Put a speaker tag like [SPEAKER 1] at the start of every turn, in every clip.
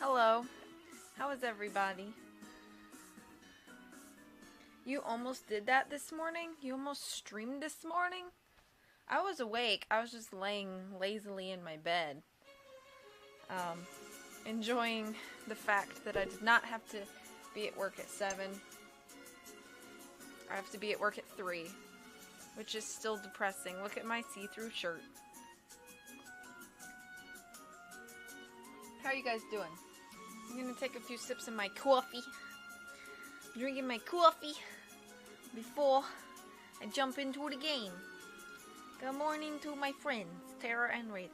[SPEAKER 1] Hello. How is everybody? You almost did that this morning? You almost streamed this morning? I was awake. I was just laying lazily in my bed. Enjoying the fact that I did not have to be at work at 7. I have to be at work at 3, which is still depressing. Look at my see-through shirt. How are you guys doing? I'm gonna take a few sips of my coffee. Drinking my coffee before I jump into the game. Good morning to my friends, Tara and Rayleigh.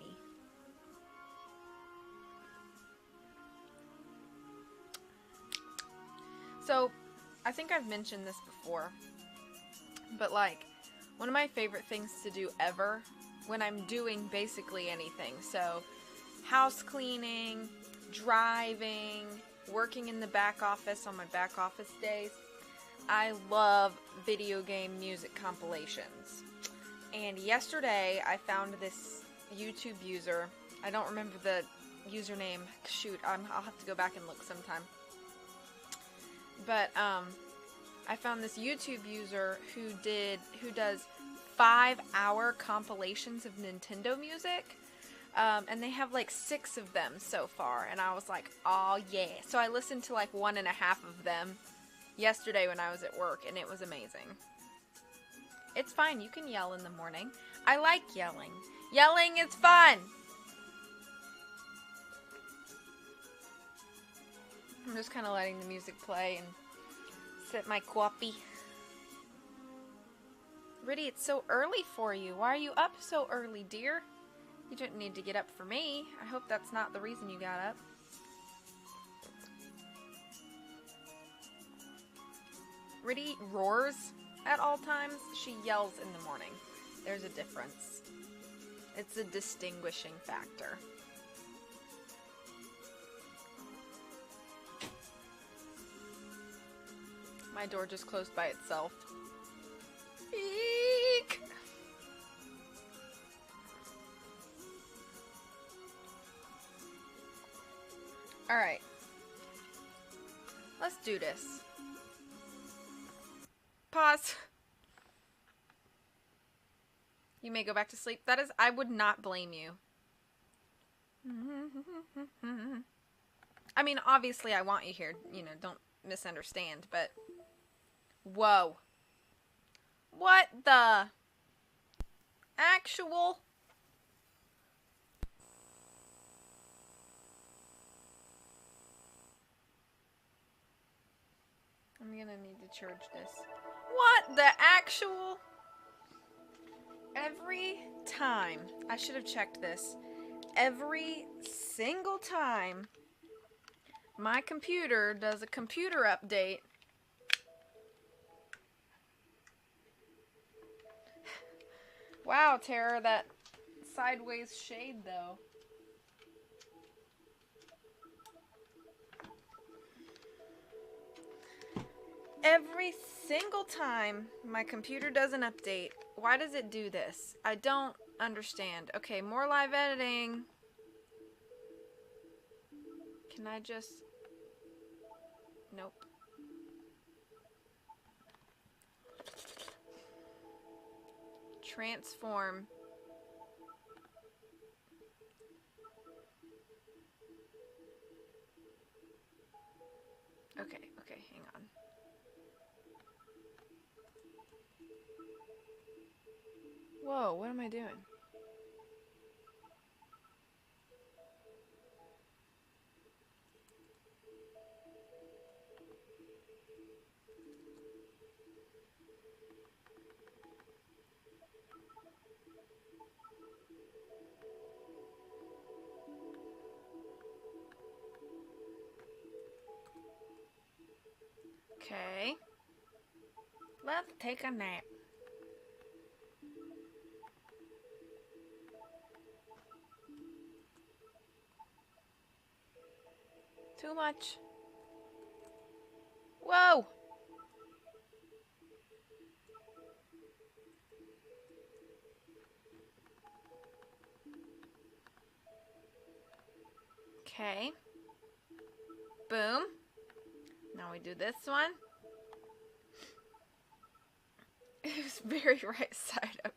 [SPEAKER 1] So, I think I've mentioned this before, but like, one of my favorite things to do ever when I'm doing basically anything, so house cleaning, driving, working in the back office on my back office days, I love video game music compilations. And yesterday I found this YouTube user. I don't remember the username. Shoot, I'll have to go back and look sometime. But I found this YouTube user who does 5-hour compilations of Nintendo music. And they have like 6 of them so far, and I was like, oh yeah. So I listened to like 1.5 of them yesterday when I was at work, and it was amazing. It's fine, you can yell in the morning. I like yelling. Yelling is fun! I'm just kind of letting the music play and sip my coffee. Riddy, it's so early for you. Why are you up so early, dear? You didn't need to get up for me. I hope that's not the reason you got up. Riddy roars at all times. She yells in the morning. There's a difference. It's a distinguishing factor. My door just closed by itself. Eek! Alright. Let's do this. Pause. You may go back to sleep. That is, I would not blame you. I mean, obviously I want you here. You know, don't misunderstand, but... Whoa. What the... actual... I'm gonna need to charge this. What the actual... Every time, I should have checked this. Every single time my computer does a computer update, wow, Tara, that sideways shade though. Every single time my computer does an update, why does it do this? I don't understand. Okay, more live editing. Can I just... Nope. Transform. Okay, hang on. Whoa, what am I doing? Okay. Let's take a nap. Too much. Whoa! Okay. Boom. Now we do this one. It was very right side up.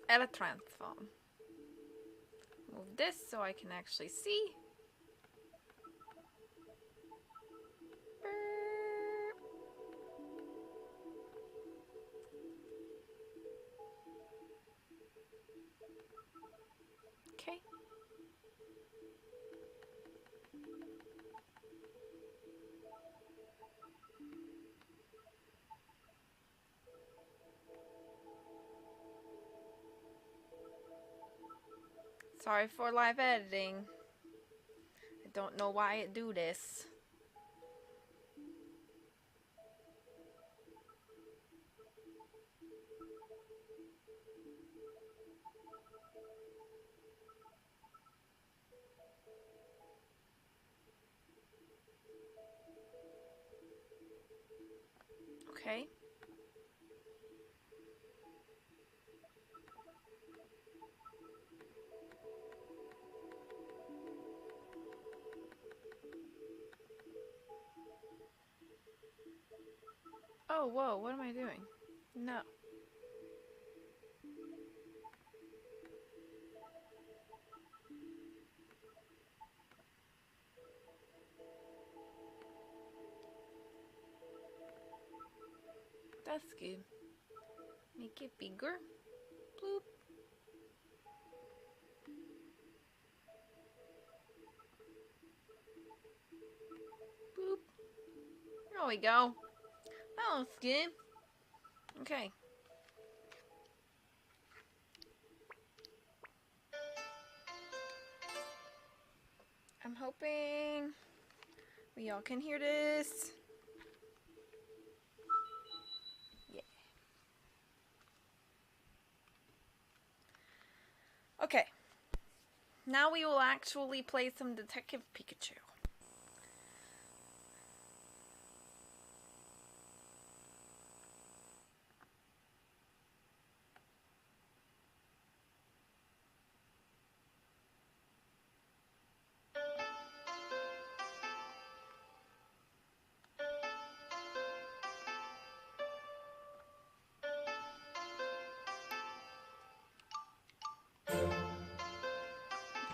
[SPEAKER 1] Add a transform. Move this so I can actually see. Okay. Sorry for live editing. I don't know why it do this. Okay. Oh, whoa, what am I doing? No. That's good. Make it bigger. Bloop. Boop. There we go. That looks good. Okay. I'm hoping we all can hear this. Yeah. Okay. Now we will actually play some Detective Pikachu.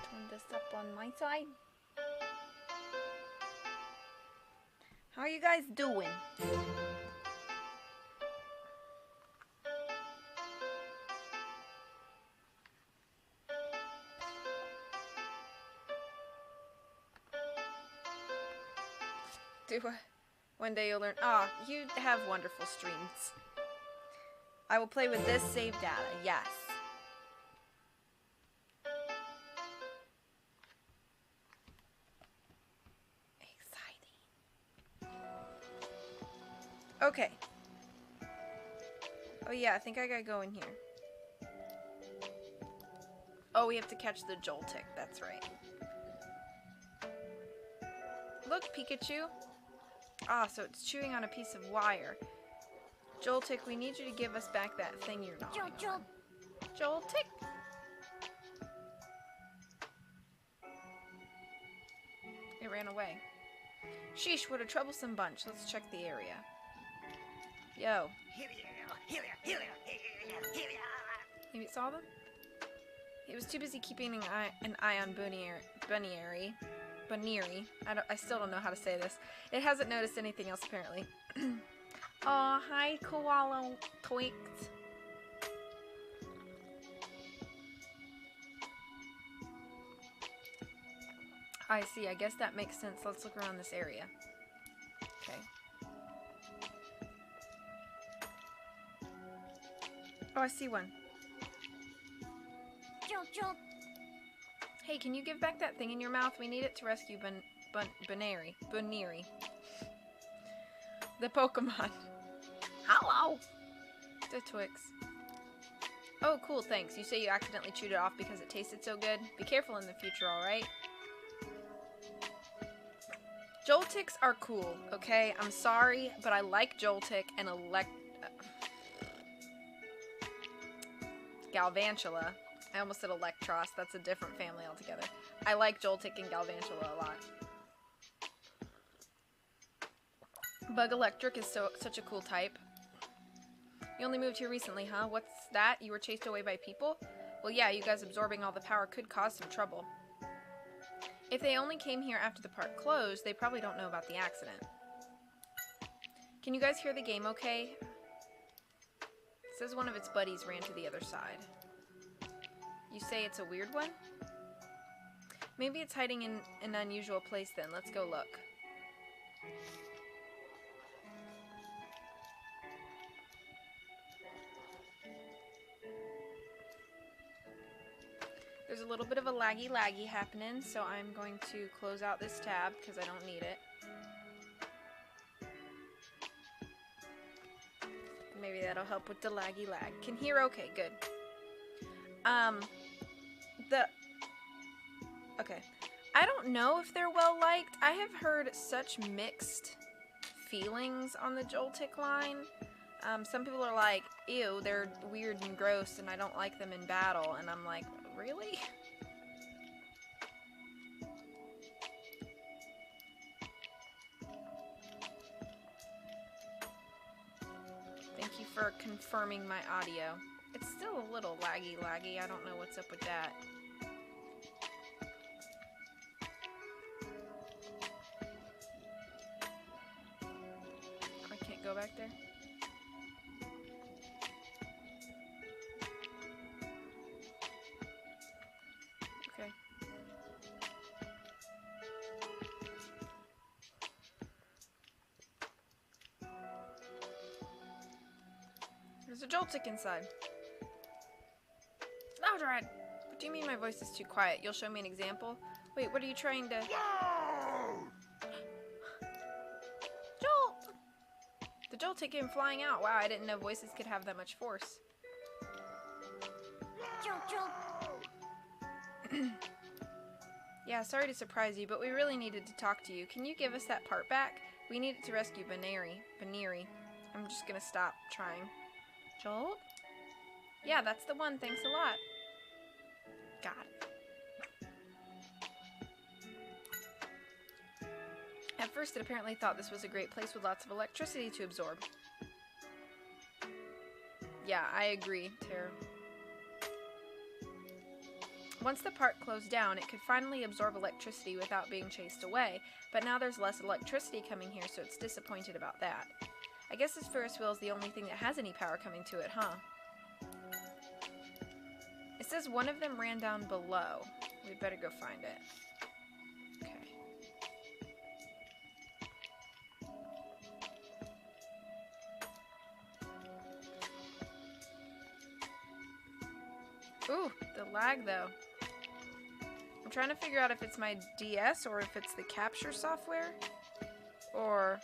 [SPEAKER 1] Turn this up on my side. How are you guys doing? One day you'll learn. Ah, you have wonderful streams. I will play with this save data. Yes. Exciting. Okay. Oh yeah, I think I gotta go in here. Oh, we have to catch the Joltik. That's right. Look, Pikachu. Ah, so it's chewing on a piece of wire. Joltik, we need you to give us back that thing you're gnawing on. Joltik! It ran away. Sheesh, what a troublesome bunch. Let's check the area. Yo. Maybe it saw them? He was too busy keeping an eye on Bunnyary. I still don't know how to say this. It hasn't noticed anything else, apparently. Aw, hi, Koala Twix. I see. I guess that makes sense. Let's look around this area. Okay. Oh, I see one. Hey, can you give back that thing in your mouth? We need it to rescue Bunnyary. The Pokemon. Hello! The Twix. Oh, cool, thanks. You say you accidentally chewed it off because it tasted so good? Be careful in the future, alright? Joltiks are cool, okay? I'm sorry, but I like Joltik and Galvantula. I almost said Electros. That's a different family altogether. I like Joltik and Galvantula a lot. Bug Electric is such a cool type. You only moved here recently, huh? What's that? You were chased away by people? Well, yeah, you guys absorbing all the power could cause some trouble. If they only came here after the park closed, they probably don't know about the accident. Can you guys hear the game okay? It says one of its buddies ran to the other side. You say it's a weird one? Maybe it's hiding in an unusual place then. Let's go look. There's a little bit of a laggy happening, so I'm going to close out this tab because I don't need it. Maybe that'll help with the laggy lag. Can hear okay, good. Okay. I don't know if they're well liked. I have heard such mixed feelings on the Joltik line. Some people are like, ew, they're weird and gross and I don't like them in battle. And I'm like, really? Thank you for confirming my audio. It's still a little laggy. I don't know what's up with that. I can't go back there. Okay. There's a Joltik inside. Loudred! What do you mean my voice is too quiet? You'll show me an example? Wait, what are you trying to... Jolt! The Joltik came flying out. Wow, I didn't know voices could have that much force. Yeah, sorry to surprise you, but we really needed to talk to you. Can you give us that part back? We needed to rescue Baneri. I'm just gonna stop trying. Jolt? Yeah, that's the one. Thanks a lot. God. At first, it apparently thought this was a great place with lots of electricity to absorb. Yeah, I agree, Tara. Once the park closed down, it could finally absorb electricity without being chased away, but now there's less electricity coming here, so it's disappointed about that. I guess this Ferris wheel is the only thing that has any power coming to it, huh? It says one of them ran down below. We'd better go find it. Okay. Ooh, the lag though. I'm trying to figure out if it's my DS or if it's the capture software. Or...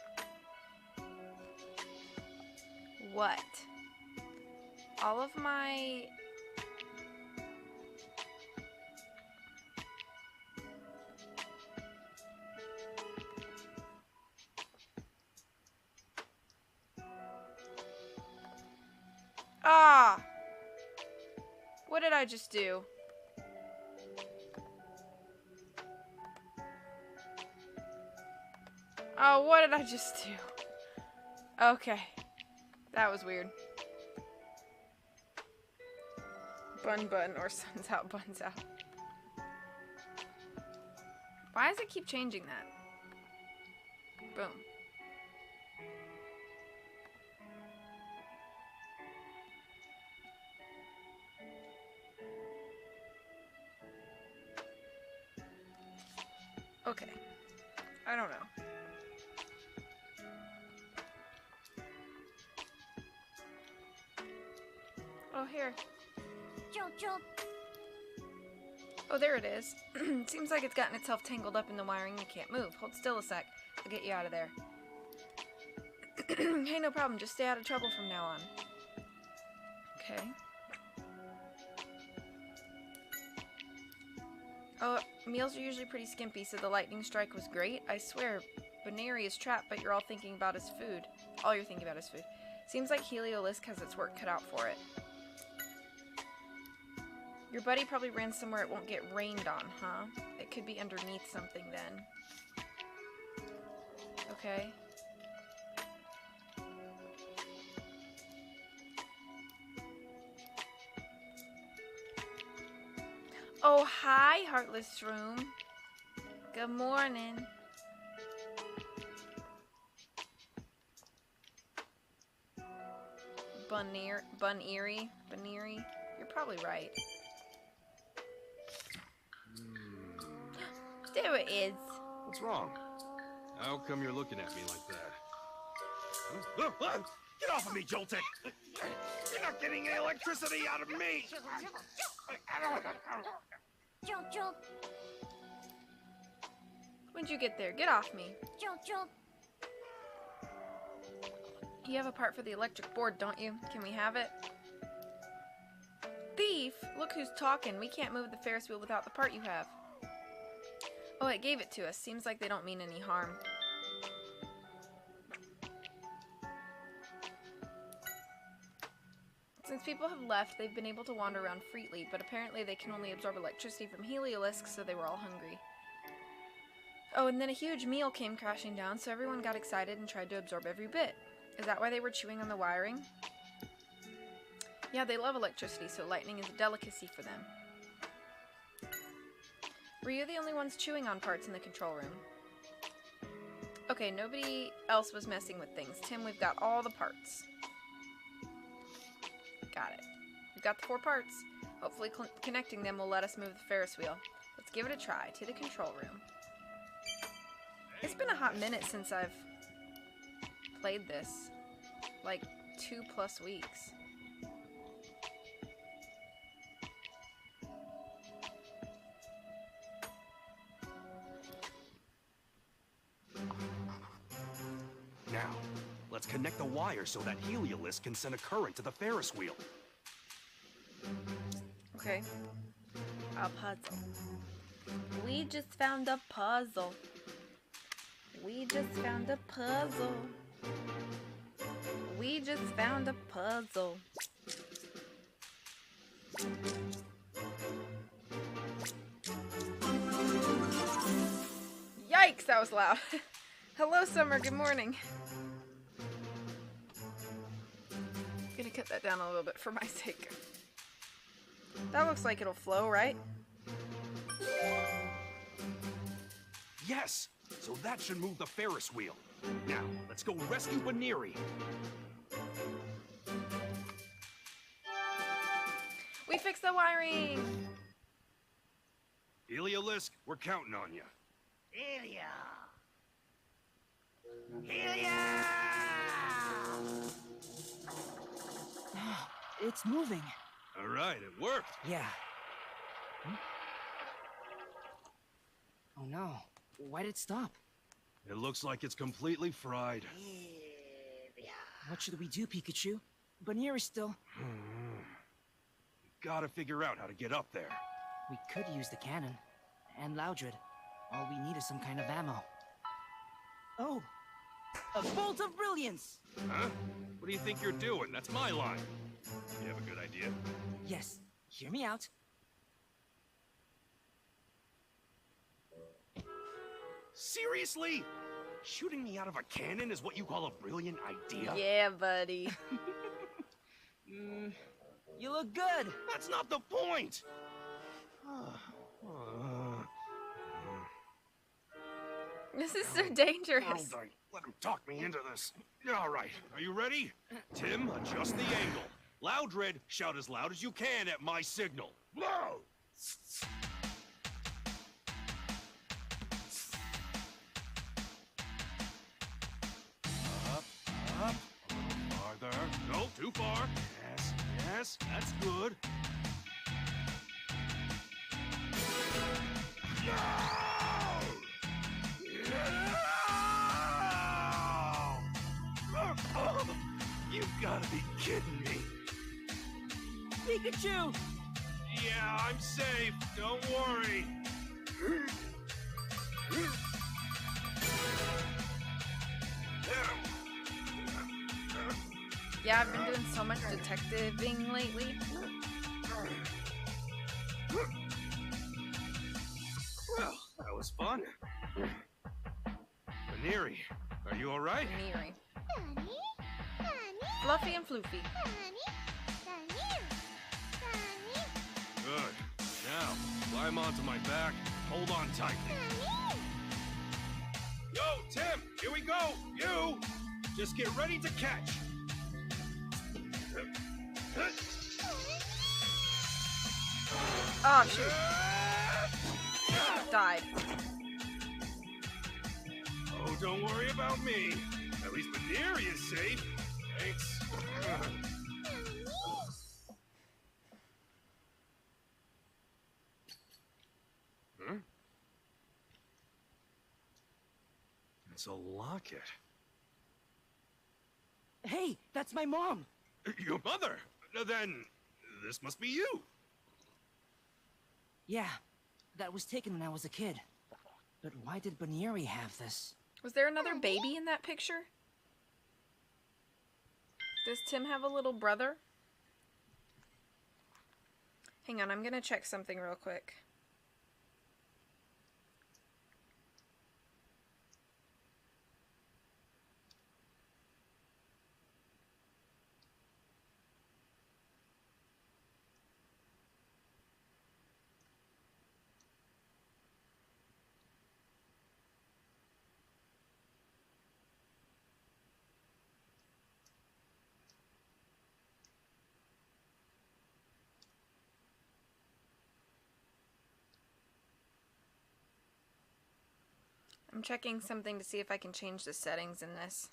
[SPEAKER 1] what? All of my... Ah! What did I just do? Oh, what did I just do? Okay. That was weird. Bun or sun's out, bun's out. Why does it keep changing that? Boom. Okay. I don't know. Oh, here. Jolt. Oh, there it is. Seems like it's gotten itself tangled up in the wiring and can't move. Hold still a sec. I'll get you out of there. Hey, no problem. Just stay out of trouble from now on. Okay. Oh, meals are usually pretty skimpy, so the lightning strike was great. I swear, Baneri is trapped, but you're all thinking about his food. All you're thinking about is food. Seems like Heliolisk has its work cut out for it. Your buddy probably ran somewhere it won't get rained on, huh? It could be underneath something then. Okay. Oh, hi, Heartless Room. Good morning. Buneary. You're probably right. There it is.
[SPEAKER 2] What's wrong? How come you're looking at me like that? Get off of me, Joltek! You're not getting any electricity out of me!
[SPEAKER 3] Jump, jump,
[SPEAKER 1] When'd you get there? Get off me.
[SPEAKER 3] jump, jump.
[SPEAKER 1] You have a part for the electric board, don't you? Can we have it? Thief! Look who's talking. We can't move the Ferris wheel without the part you have. Oh, it gave it to us. Seems like they don't mean any harm. Since people have left, they've been able to wander around freely, but apparently they can only absorb electricity from Heliolisk, so they were all hungry. Oh, and then a huge meal came crashing down, so everyone got excited and tried to absorb every bit. Is that why they were chewing on the wiring? Yeah, they love electricity, so lightning is a delicacy for them. Were you the only ones chewing on parts in the control room? Okay, nobody else was messing with things. Tim, we've got all the parts. Got it. We've got the 4 parts. Hopefully connecting them will let us move the Ferris wheel. Let's give it a try. To the control room. It's been a hot minute since I've played this. Like 2+ weeks.
[SPEAKER 2] Now, let's connect the wire so that Heliolisk can send a current to the Ferris wheel.
[SPEAKER 1] Okay. A puzzle. We just found a puzzle. We just found a puzzle. We just found a puzzle. Yikes, that was loud. Hello, Summer, good morning. I'm gonna cut that down a little bit for my sake. That looks like it'll flow, right?
[SPEAKER 2] Yes! So that should move the Ferris wheel. Now, let's go rescue Buneary.
[SPEAKER 1] We fixed the wiring!
[SPEAKER 2] Heliolisk, we're counting on you.
[SPEAKER 3] Helia! Helia!
[SPEAKER 4] It's moving.
[SPEAKER 2] All right, it worked.
[SPEAKER 4] Yeah. Oh no. Why did it stop?
[SPEAKER 2] It looks like it's completely fried.
[SPEAKER 4] What should we do, Pikachu? Buneary's still...
[SPEAKER 2] Gotta figure out how to get up there.
[SPEAKER 4] We could use the cannon. And Loudred. All we need is some kind of ammo. Oh! A bolt of brilliance!
[SPEAKER 2] Huh? What do you think you're doing? That's my line. You have a good idea?
[SPEAKER 4] Yes. Hear me out.
[SPEAKER 2] Seriously? Shooting me out of a cannon is what you call a brilliant idea?
[SPEAKER 1] Yeah, buddy.
[SPEAKER 4] You look good!
[SPEAKER 2] That's not the point!
[SPEAKER 1] This is so dangerous.
[SPEAKER 2] Let him talk me into this. All right, are you ready? Tim, adjust the angle. Loudred, shout as loud as you can at my signal. Loud! Up, a little farther. No, too far. Yes, yes, that's good. No! Oh, you gotta be kidding me.
[SPEAKER 4] Pikachu!
[SPEAKER 2] Yeah, I'm safe. Don't worry.
[SPEAKER 1] Yeah, I've been doing so much detectiving lately.
[SPEAKER 2] Well, that was fun. Buneary, are you all right?
[SPEAKER 1] Neary.
[SPEAKER 3] Danny? Danny?
[SPEAKER 1] Fluffy and floofy.
[SPEAKER 3] Danny? Danny? Danny?
[SPEAKER 2] Good. Now, Climb onto my back. Hold on tight. Yo, Tim, here we go. You, just get ready to catch.
[SPEAKER 1] Oh, shoot. Died.
[SPEAKER 2] Oh, don't worry about me. At least Baneri is safe. Thanks. Huh? It's a locket.
[SPEAKER 4] Hey, that's my mom!
[SPEAKER 2] Your mother? Then, this must be you.
[SPEAKER 4] Yeah, that was taken when I was a kid. But why did Baneri have this?
[SPEAKER 1] Was there another baby in that picture? Does Tim have a little brother? Hang on, I'm gonna check something real quick. I'm checking something to see if I can change the settings in this.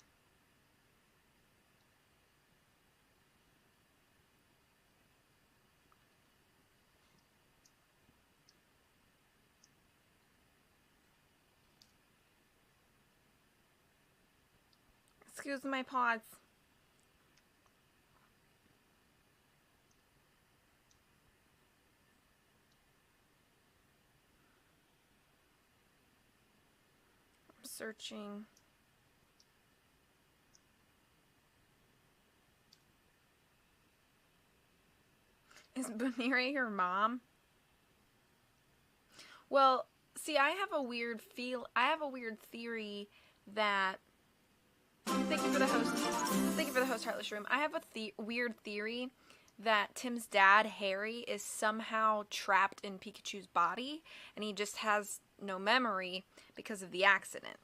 [SPEAKER 1] Excuse my pause. I'm searching. Is Baneri her mom? Well, see, I have a weird theory that. Thank you for the host. Thank you for the host, Heartless Room. I have a weird theory that Tim's dad, Harry, is somehow trapped in Pikachu's body, and he just has no memory because of the accident.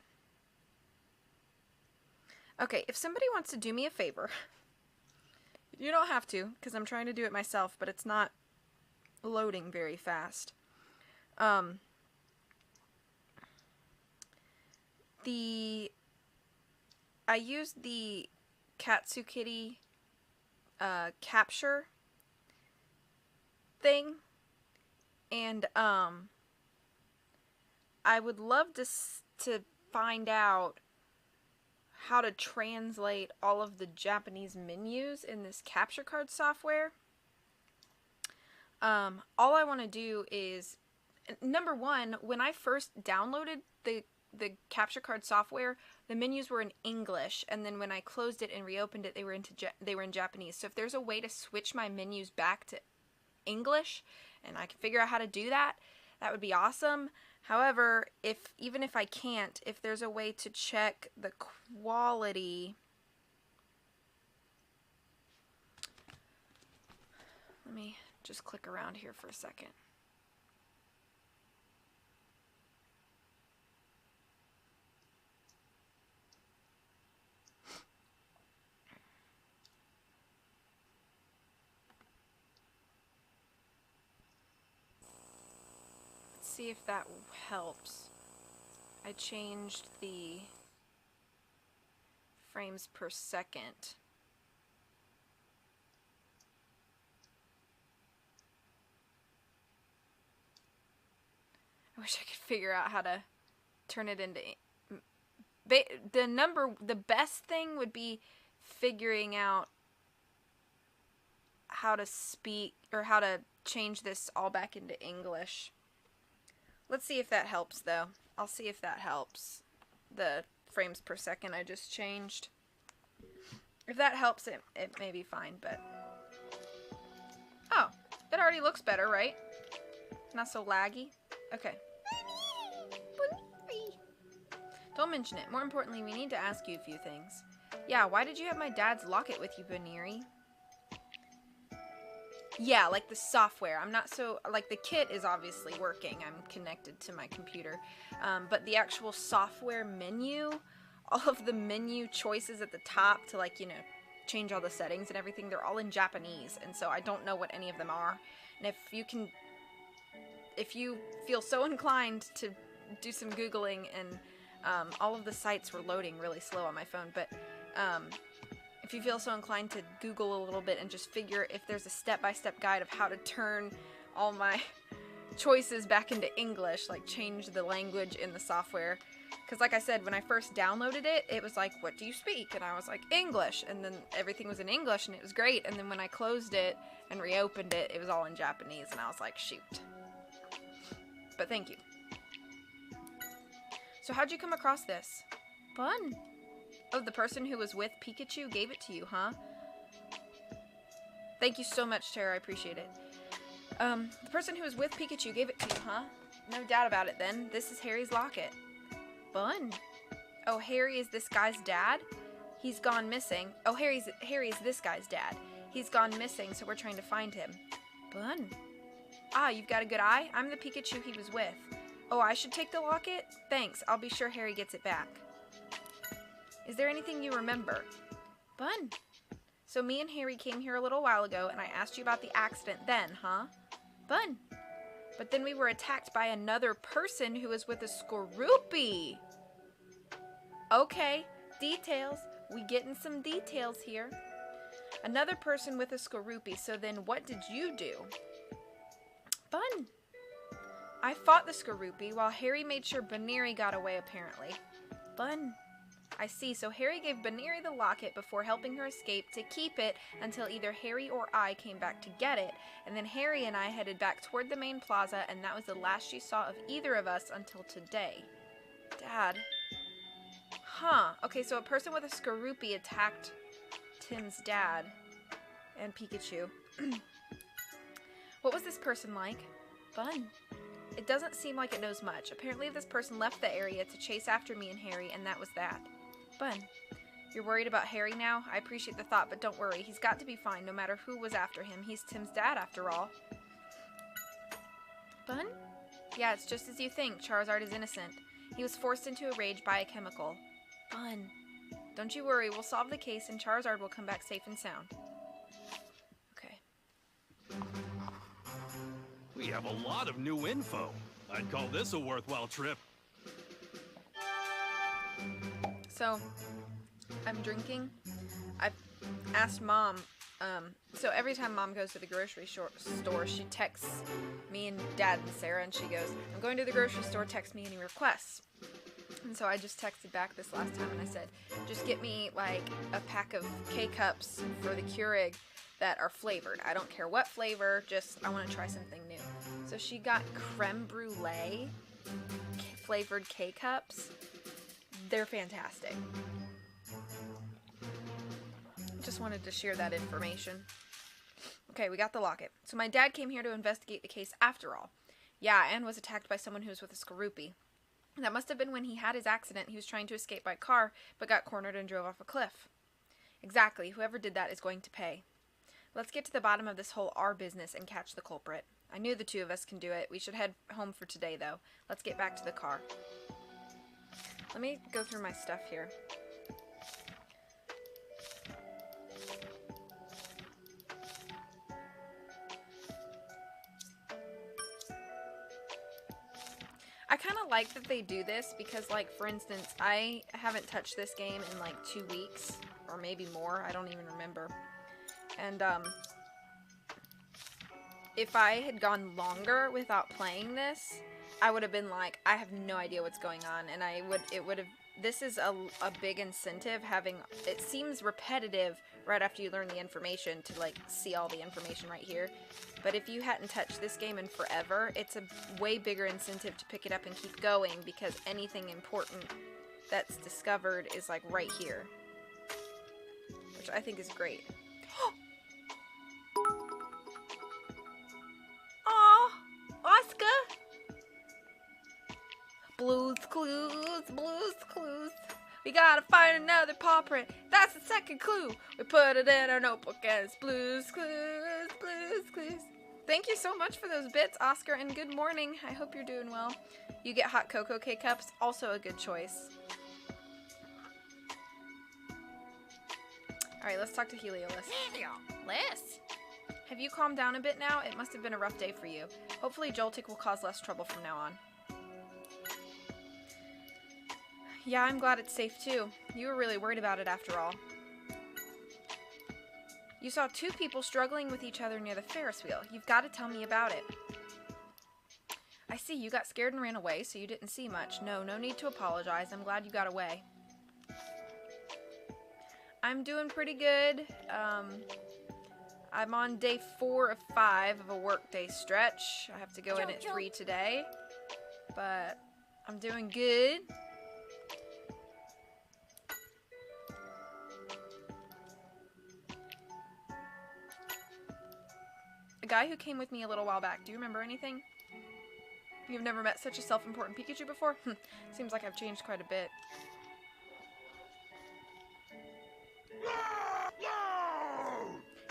[SPEAKER 1] Okay, if somebody wants to do me a favor, you don't have to, because I'm trying to do it myself, but it's not loading very fast. I used the Katsukitty capture thing, and I would love to find out how to translate all of the Japanese menus in this capture card software. All I want to do is, number one, when I first downloaded the capture card software, the menus were in English, and then when I closed it and reopened it, they were in Japanese. So if there's a way to switch my menus back to English, and I can figure out how to do that, that would be awesome. However, even if I can't, if there's a way to check the quality, let me just click around here for a second. See if that helps. I changed the frames per second. I wish I could figure out how to turn it into the best thing would be figuring out how to speak or how to change this all back into English. Let's see if that helps, though. I'll see if that helps. The frames per second I just changed. If that helps, it may be fine, but... Oh, it already looks better, right? Not so laggy? Okay. Don't mention it. More importantly, we need to ask you a few things. Yeah, why did you have my dad's locket with you, Baneri? Yeah, like the software. I'm not so, like the kit is obviously working. I'm connected to my computer. But the actual software menu, all of the menu choices at the top to like, you know, change all the settings and everything, they're all in Japanese. And so I don't know what any of them are. And if you feel so inclined to do some Googling, and all of the sites were loading really slow on my phone, but if you feel so inclined to Google a little bit and just figure if there's a step-by-step guide of how to turn all my choices back into English, like change the language in the software. Because like I said, when I first downloaded it, it was like, what do you speak? And I was like, English. And then everything was in English and it was great. And then when I closed it and reopened it, it was all in Japanese. And I was like, shoot. But thank you. So how'd you come across this? Fun. Oh, the person who was with Pikachu gave it to you, huh? Thank you so much, Tara. I appreciate it. The person who was with Pikachu gave it to you, huh? No doubt about it, then. This is Harry's locket. Fun. Oh, Harry is this guy's dad? He's gone missing. Oh, Harry's this guy's dad. He's gone missing, so we're trying to find him. Fun. Ah, you've got a good eye? I'm the Pikachu he was with. Oh, I should take the locket? Thanks. I'll be sure Harry gets it back. Is there anything you remember? Fun. So me and Harry came here a little while ago, and I asked you about the accident then, huh? Fun. But then we were attacked by another person who was with a Skorupi. Okay, details. We getting some details here. Another person with a Skorupi, so then what did you do? Fun. I fought the Skorupi while Harry made sure Baneri got away, apparently. Fun. I see, so Harry gave Baneri the locket before helping her escape to keep it until either Harry or I came back to get it, and then Harry and I headed back toward the main plaza, and that was the last she saw of either of us until today. Dad. Huh. Okay, so a person with a Skorupi attacked Tim's dad and Pikachu. What was this person like? Fun. It doesn't seem like it knows much. Apparently this person left the area to chase after me and Harry, and that was that. Fun. You're worried about Harry now? I appreciate the thought, but don't worry. He's got to be fine no matter who was after him. He's Tim's dad, after all. Fun? Yeah, it's just as you think. Charizard is innocent. He was forced into a rage by a chemical. Fun. Don't you worry. We'll solve the case, and Charizard will come back safe and sound. Okay.
[SPEAKER 2] We have a lot of new info. I'd call this a worthwhile trip.
[SPEAKER 1] So, I'm drinking. I've asked Mom, so every time Mom goes to the grocery store, she texts me and Dad and Sarah, and she goes, I'm going to the grocery store, text me any requests. And so I just texted back this last time, and I said, just get me, like, a pack of K-Cups for the Keurig that are flavored. I don't care what flavor, just, I want to try something new. So she got creme brulee flavored K-Cups. They're fantastic. Just wanted to share that information. Okay, we got the locket. So my dad came here to investigate the case after all. Yeah, and was attacked by someone who was with a Skorupi. That must have been when he had his accident. He was trying to escape by car, but got cornered and drove off a cliff. Exactly. Whoever did that is going to pay. Let's get to the bottom of this whole R business and catch the culprit. I knew the two of us can do it. We should head home for today, though. Let's get back to the car. Let me go through my stuff here. I kind of like that they do this because, like, for instance, I haven't touched this game in, like, 2 weeks, or maybe more. I don't even remember. And, if I had gone longer without playing this, I would have been like, I have no idea what's going on, and this is a big incentive having, it seems repetitive right after you learn the information to, like, see all the information right here. But if you hadn't touched this game in forever, it's a way bigger incentive to pick it up and keep going because anything important that's discovered is, like, right here. Which I think is great. Aw, Oscar! Blues Clues, Blues Clues. We gotta find another paw print. That's the second clue. We put it in our notebook and it's Blue's Clues, Blue's Clues. Thank you so much for those bits, Oscar, and good morning. I hope you're doing well. You get hot cocoa K-Cups, also a good choice. Alright, let's talk to Heliolisk. Liz! Have you calmed down a bit now? It must have been a rough day for you. Hopefully Joltik will cause less trouble from now on. Yeah, I'm glad it's safe too. You were really worried about it after all. You saw two people struggling with each other near the Ferris wheel. You've got to tell me about it. I see, you got scared and ran away, so you didn't see much. No need to apologize. I'm glad you got away. I'm doing pretty good. I'm on day 4 of 5 of a workday stretch. I have to go in at 3 today. But I'm doing good. A guy who came with me a little while back. Do you remember anything? You've never met such a self-important Pikachu before? Seems like I've changed quite a bit.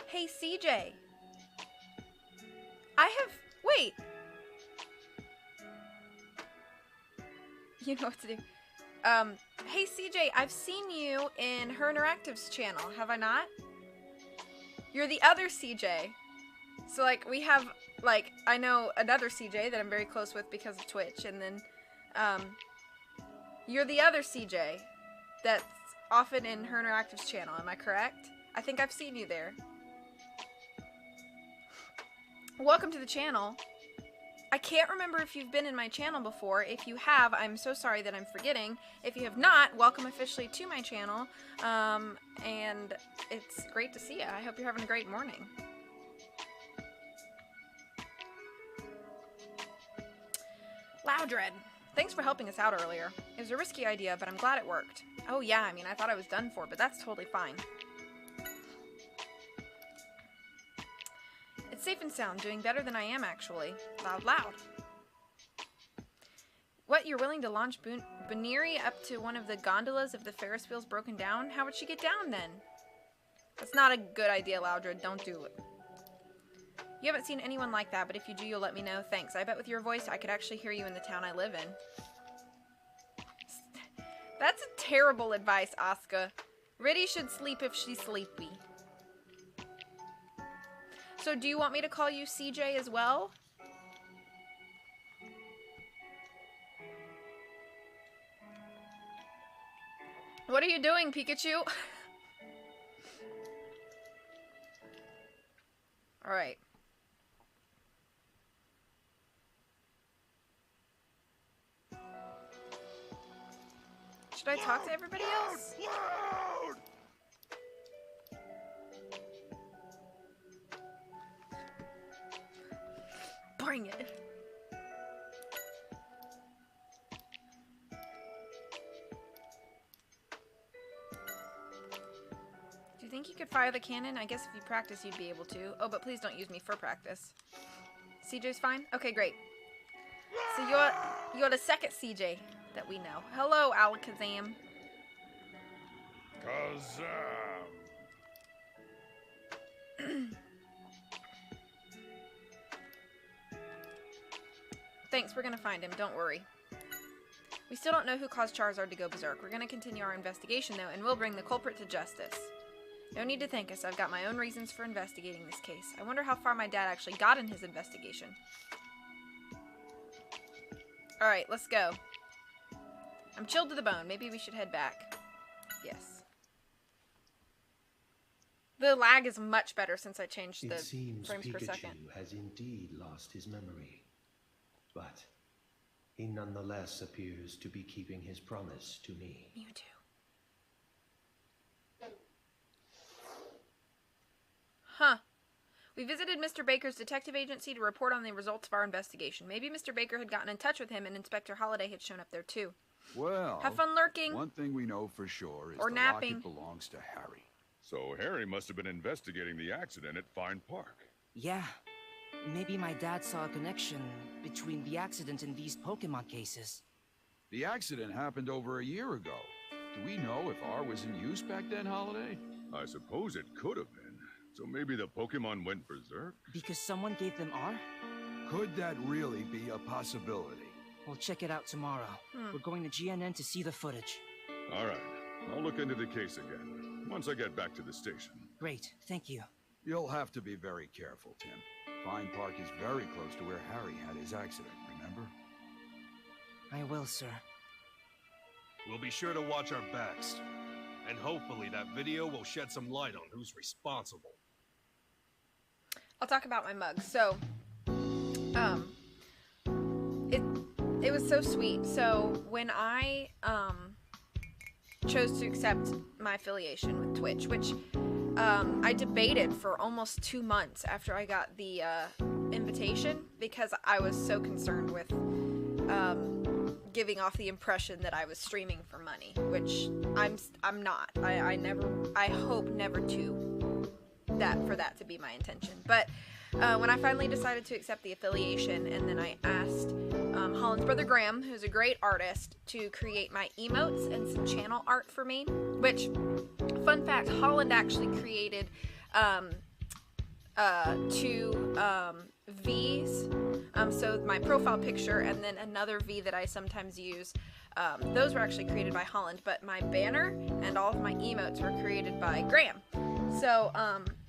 [SPEAKER 1] Hey, CJ. Wait. You know what to do. Hey, CJ, I've seen you in Her Interactive's channel, have I not? You're the other CJ. So, like, we have, like, I know another CJ that I'm very close with because of Twitch, and then, you're the other CJ that's often in Her Interactive's channel, am I correct? I think I've seen you there. Welcome to the channel. I can't remember if you've been in my channel before. If you have, I'm so sorry that I'm forgetting. If you have not, welcome officially to my channel, and it's great to see you. I hope you're having a great morning. Loudred, thanks for helping us out earlier. It was a risky idea, but I'm glad it worked. Oh yeah, I mean, I thought I was done for, but that's totally fine. It's safe and sound, doing better than I am, actually. Loud. What, you're willing to launch Buniri up to one of the gondolas if the Ferris wheel's broken down? How would she get down, then? That's not a good idea, Loudred. Don't do it. You haven't seen anyone like that, but if you do, you'll let me know. Thanks. I bet with your voice, I could actually hear you in the town I live in. That's a terrible advice, Asuka. Riddy should sleep if she's sleepy. So do you want me to call you CJ as well? What are you doing, Pikachu? Alright. Should I talk to everybody else?
[SPEAKER 2] Loud!
[SPEAKER 1] Bring it. Do you think you could fire the cannon? I guess if you practice, you'd be able to. Oh, but please don't use me for practice. CJ's fine? Okay, great. So you're the second CJ that we know. Hello, Alakazam. Thanks, we're gonna find him, don't worry. We still don't know who caused Charizard to go berserk. We're gonna continue our investigation, though, and we'll bring the culprit to justice. No need to thank us. I've got my own reasons for investigating this case. I wonder how far my dad actually got in his investigation. Alright, let's go. I'm chilled to the bone. Maybe we should head back. Yes. The lag is much better since I changed the frames per second.
[SPEAKER 5] Pikachu has indeed lost his memory. But he nonetheless appears to be keeping his promise to me.
[SPEAKER 1] Mewtwo. Huh. We visited Mr. Baker's detective agency to report on the results of our investigation. Maybe Mr. Baker had gotten in touch with him and Inspector Holliday had shown up there too.
[SPEAKER 6] Well,
[SPEAKER 1] have fun lurking.
[SPEAKER 6] One thing we know for sure is
[SPEAKER 1] or
[SPEAKER 6] the
[SPEAKER 1] napping.
[SPEAKER 6] locket belongs to Harry.
[SPEAKER 7] So Harry must have been investigating the accident at Fine Park.
[SPEAKER 4] Yeah. Maybe my dad saw a connection between the accident and these Pokemon cases.
[SPEAKER 6] The accident happened over a year ago. Do we know if R was in use back then, Holiday?
[SPEAKER 7] I suppose it could have been. So maybe the Pokemon went berserk?
[SPEAKER 4] Because someone gave them R?
[SPEAKER 6] Could that really be a possibility?
[SPEAKER 4] We'll check it out tomorrow. We're going to GNN to see the footage.
[SPEAKER 7] All right. I'll look into the case again, once I get back to the station.
[SPEAKER 4] Great, thank you.
[SPEAKER 6] You'll have to be very careful, Tim. Pine Park is very close to where Harry had his accident, remember?
[SPEAKER 4] I will, sir.
[SPEAKER 2] We'll be sure to watch our backs. And hopefully that video will shed some light on who's responsible.
[SPEAKER 1] I'll talk about my mug. So, it was so sweet. So when I chose to accept my affiliation with Twitch, which I debated for almost 2 months after I got the invitation, because I was so concerned with giving off the impression that I was streaming for money, which I'm not. I hope never to for that to be my intention. But when I finally decided to accept the affiliation, and then I asked Holland's brother Graham, who's a great artist, to create my emotes and some channel art for me, which, fun fact, Holland actually created 2 V's, so my profile picture and then another V that I sometimes use. Those were actually created by Holland, but my banner and all of my emotes were created by Graham. So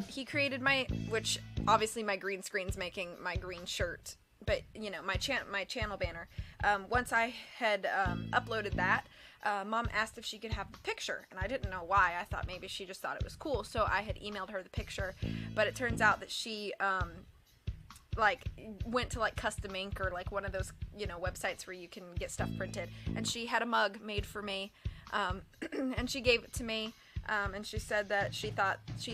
[SPEAKER 1] he created which obviously my green screen's making my green shirt, but you know, my channel banner. Once I had uploaded that, Mom asked if she could have the picture, and I didn't know why. I thought maybe she just thought it was cool, so I had emailed her the picture, but it turns out that she went to custom ink or one of those, you know, websites where you can get stuff printed, and she had a mug made for me, and she gave it to me, and she said that she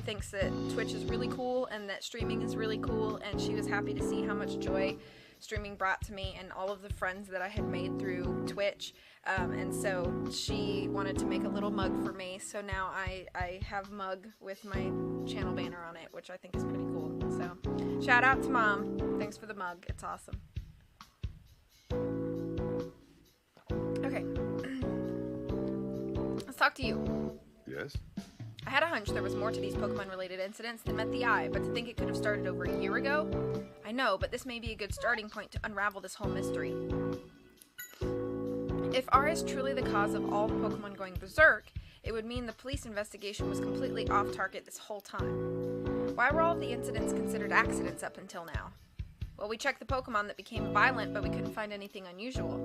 [SPEAKER 1] thinks that Twitch is really cool and that streaming is really cool, and she was happy to see how much joy streaming brought to me and all of the friends that I had made through Twitch, and so she wanted to make a little mug for me, so now I have a mug with my channel banner on it, which I think is pretty cool. So shout out to Mom, thanks for the mug, it's awesome. Okay, let's talk to you.
[SPEAKER 7] Yes?
[SPEAKER 1] I had a hunch there was more to these Pokemon-related incidents than met the eye, but to think it could have started over a year ago? I know, but this may be a good starting point to unravel this whole mystery. If R is truly the cause of all the Pokemon going berserk, it would mean the police investigation was completely off target this whole time. Why were all of the incidents considered accidents up until now? Well, we checked the Pokemon that became violent, but we couldn't find anything unusual.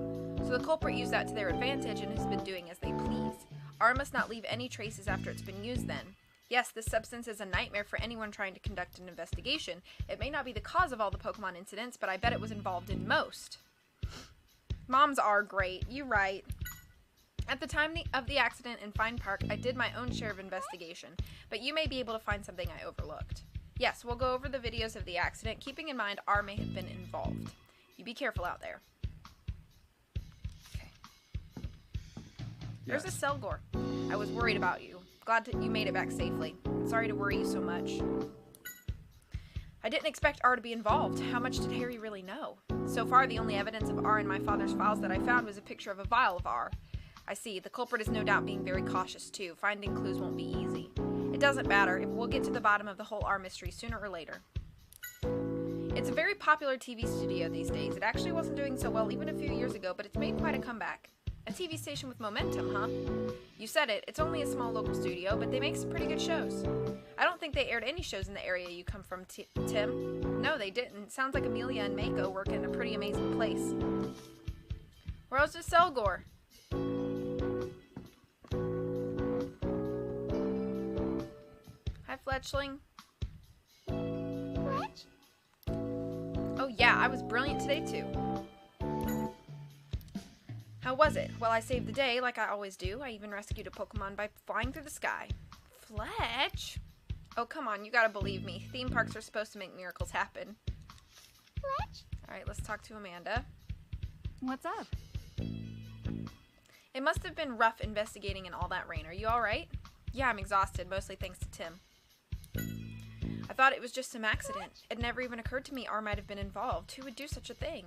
[SPEAKER 1] So the culprit used that to their advantage and has been doing as they please. R must not leave any traces after it's been used then. Yes, this substance is a nightmare for anyone trying to conduct an investigation. It may not be the cause of all the Pokemon incidents, but I bet it was involved in most. Moms are great, you're right. At the time of the accident in Fine Park, I did my own share of investigation, but you may be able to find something I overlooked. Yes, we'll go over the videos of the accident, keeping in mind R may have been involved. You be careful out there. There's a Selgor. I was worried about you. Glad that you made it back safely. Sorry to worry you so much. I didn't expect R to be involved. How much did Harry really know? So far, the only evidence of R in my father's files that I found was a picture of a vial of R. I see. The culprit is no doubt being very cautious, too. Finding clues won't be easy. It doesn't matter. We'll get to the bottom of the whole R mystery sooner or later. It's a very popular TV studio these days. It actually wasn't doing so well even a few years ago, but it's made quite a comeback. A TV station with momentum, huh? You said it. It's only a small local studio, but they make some pretty good shows. I don't think they aired any shows in the area you come from, Tim. No, they didn't. Sounds like Amelia and Mako work in a pretty amazing place. Where's the Selgor? Hi, Fletchling.
[SPEAKER 3] Fletch?
[SPEAKER 1] Oh yeah, I was brilliant today too. How was it? Well, I saved the day like I always do. I even rescued a Pokemon by flying through the sky. Fletch? Oh, come on, you gotta believe me. Theme parks are supposed to make miracles happen.
[SPEAKER 3] Fletch?
[SPEAKER 1] Alright, let's talk to Amanda.
[SPEAKER 8] What's up?
[SPEAKER 1] It must have been rough investigating in all that rain. Are you alright? Yeah, I'm exhausted, mostly thanks to Tim. I thought it was just some accident. It never even occurred to me R might have been involved. Who would do such a thing?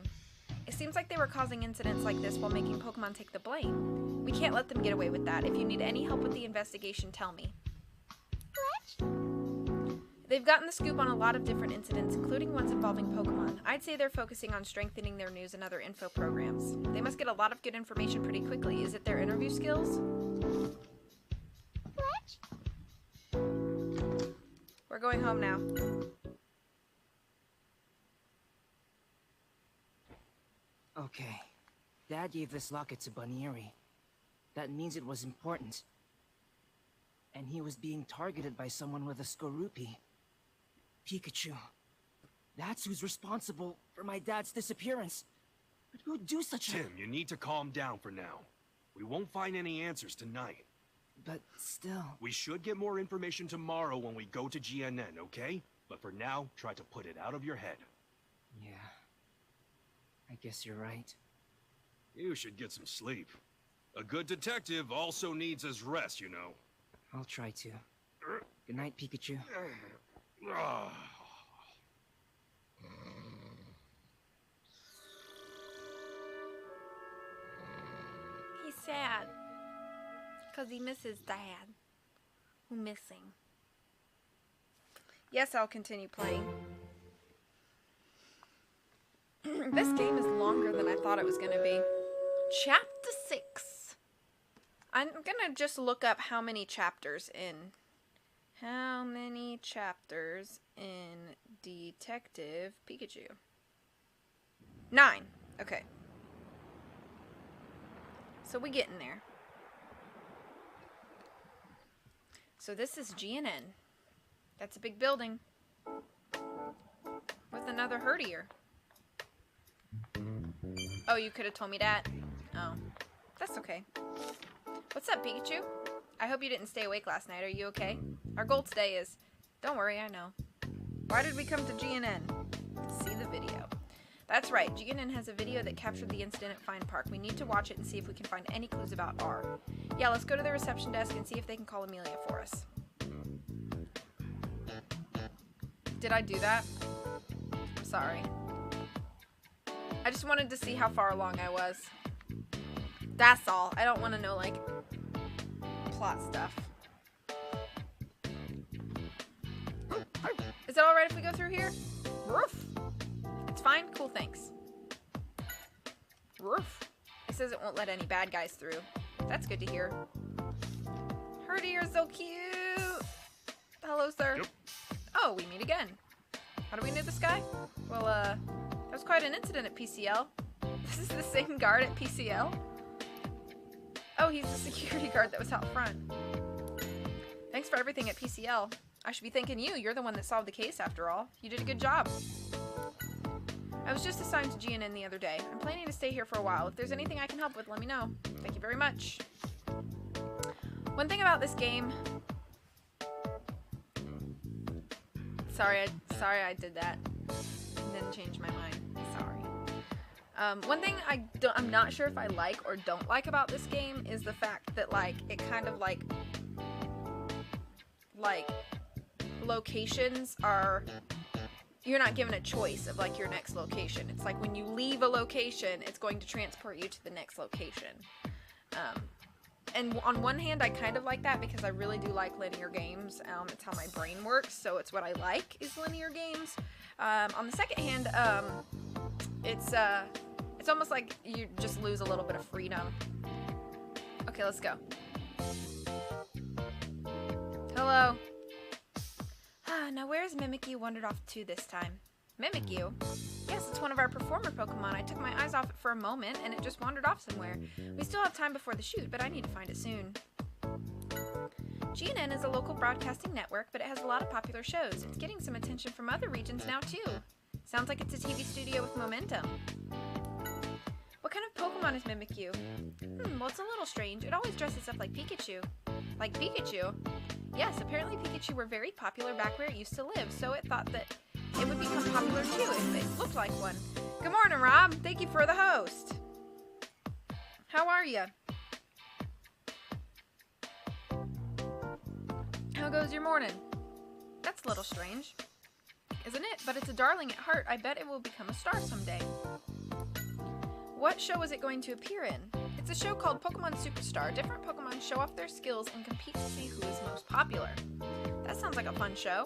[SPEAKER 1] It seems like they were causing incidents like this while making Pokemon take the blame. We can't let them get away with that. If you need any help with the investigation, tell me.
[SPEAKER 3] Fletch?
[SPEAKER 1] They've gotten the scoop on a lot of different incidents, including ones involving Pokemon. I'd say they're focusing on strengthening their news and other info programs. They must get a lot of good information pretty quickly. Is it their interview skills?
[SPEAKER 3] Fletch?
[SPEAKER 1] We're going home now.
[SPEAKER 4] Okay. Dad gave this locket to Bunnyeri. That means it was important. And he was being targeted by someone with a Skorupi. Pikachu. That's who's responsible for my dad's disappearance. But who'd do such a...
[SPEAKER 2] Tim, you need to calm down for now. We won't find any answers tonight.
[SPEAKER 4] But still...
[SPEAKER 2] We should get more information tomorrow when we go to GNN, okay? But for now, try to put it out of your head.
[SPEAKER 4] Yeah. I guess you're right.
[SPEAKER 2] You should get some sleep. A good detective also needs his rest, you know.
[SPEAKER 4] I'll try to. Good night, Pikachu.
[SPEAKER 1] He's sad. Because he misses Dad. Who missing? Yes, I'll continue playing. This game is longer than I thought it was going to be. Chapter 6. I'm going to just look up how many chapters in. How many chapters in Detective Pikachu? 9. Okay. So we get in there. So this is GNN. That's a big building. With another herdier. Oh, you could have told me that. Oh, that's okay. What's up, Pikachu? I hope you didn't stay awake last night. Are you okay? Our goal today is... Don't worry, I know. Why did we come to GNN? To see the video. That's right, GNN has a video that captured the incident at Fine Park. We need to watch it and see if we can find any clues about R. Yeah, let's go to the reception desk and see if they can call Amelia for us. Did I do that? I'm sorry. I just wanted to see how far along I was. That's all. I don't want to know, like, plot stuff. Is it alright if we go through here? Roof. It's fine? Cool, thanks. Roof. It says it won't let any bad guys through. That's good to hear. Herdy, you're so cute! Hello, sir.
[SPEAKER 2] Yep.
[SPEAKER 1] Oh, we meet again. How do we know this guy? Well, that was quite an incident at PCL. This is the same guard at PCL? Oh, he's the security guard that was out front. Thanks for everything at PCL. I should be thanking you. You're the one that solved the case after all. You did a good job. I was just assigned to GNN the other day. I'm planning to stay here for a while. If there's anything I can help with, let me know. Thank you very much. One thing about this game... Sorry I did that. And then changed my mind. Sorry. One thing I'm not sure if I like or don't like about this game is the fact that, like, it kind of, like locations are... You're not given a choice of, like, your next location. It's like when you leave a location, it's going to transport you to the next location. And on one hand, I kind of like that because I really do like linear games. It's how my brain works, so it's what I like is linear games. On the second hand, it's almost like you just lose a little bit of freedom. Okay, let's go. Hello. Now where's Mimikyu wandered off to this time? Mimikyu? Yes, it's one of our performer Pokemon. I took my eyes off it for a moment, and it just wandered off somewhere. We still have time before the shoot, but I need to find it soon. GNN is a local broadcasting network, but it has a lot of popular shows. It's getting some attention from other regions now, too. Sounds like it's a TV studio with momentum. What kind of Pokemon is Mimikyu? Well, it's a little strange. It always dresses up like Pikachu. Like Pikachu? Yes, apparently Pikachu were very popular back where it used to live, so it thought that it would become popular too if it looked like one. Good morning, Rob. Thank you for the host. How are you? How goes your morning? That's a little strange, isn't it? But it's a darling at heart. I bet it will become a star someday. What show is it going to appear in? It's a show called Pokemon Superstar. Different Pokemon show off their skills and compete to see who is most popular. That sounds like a fun show.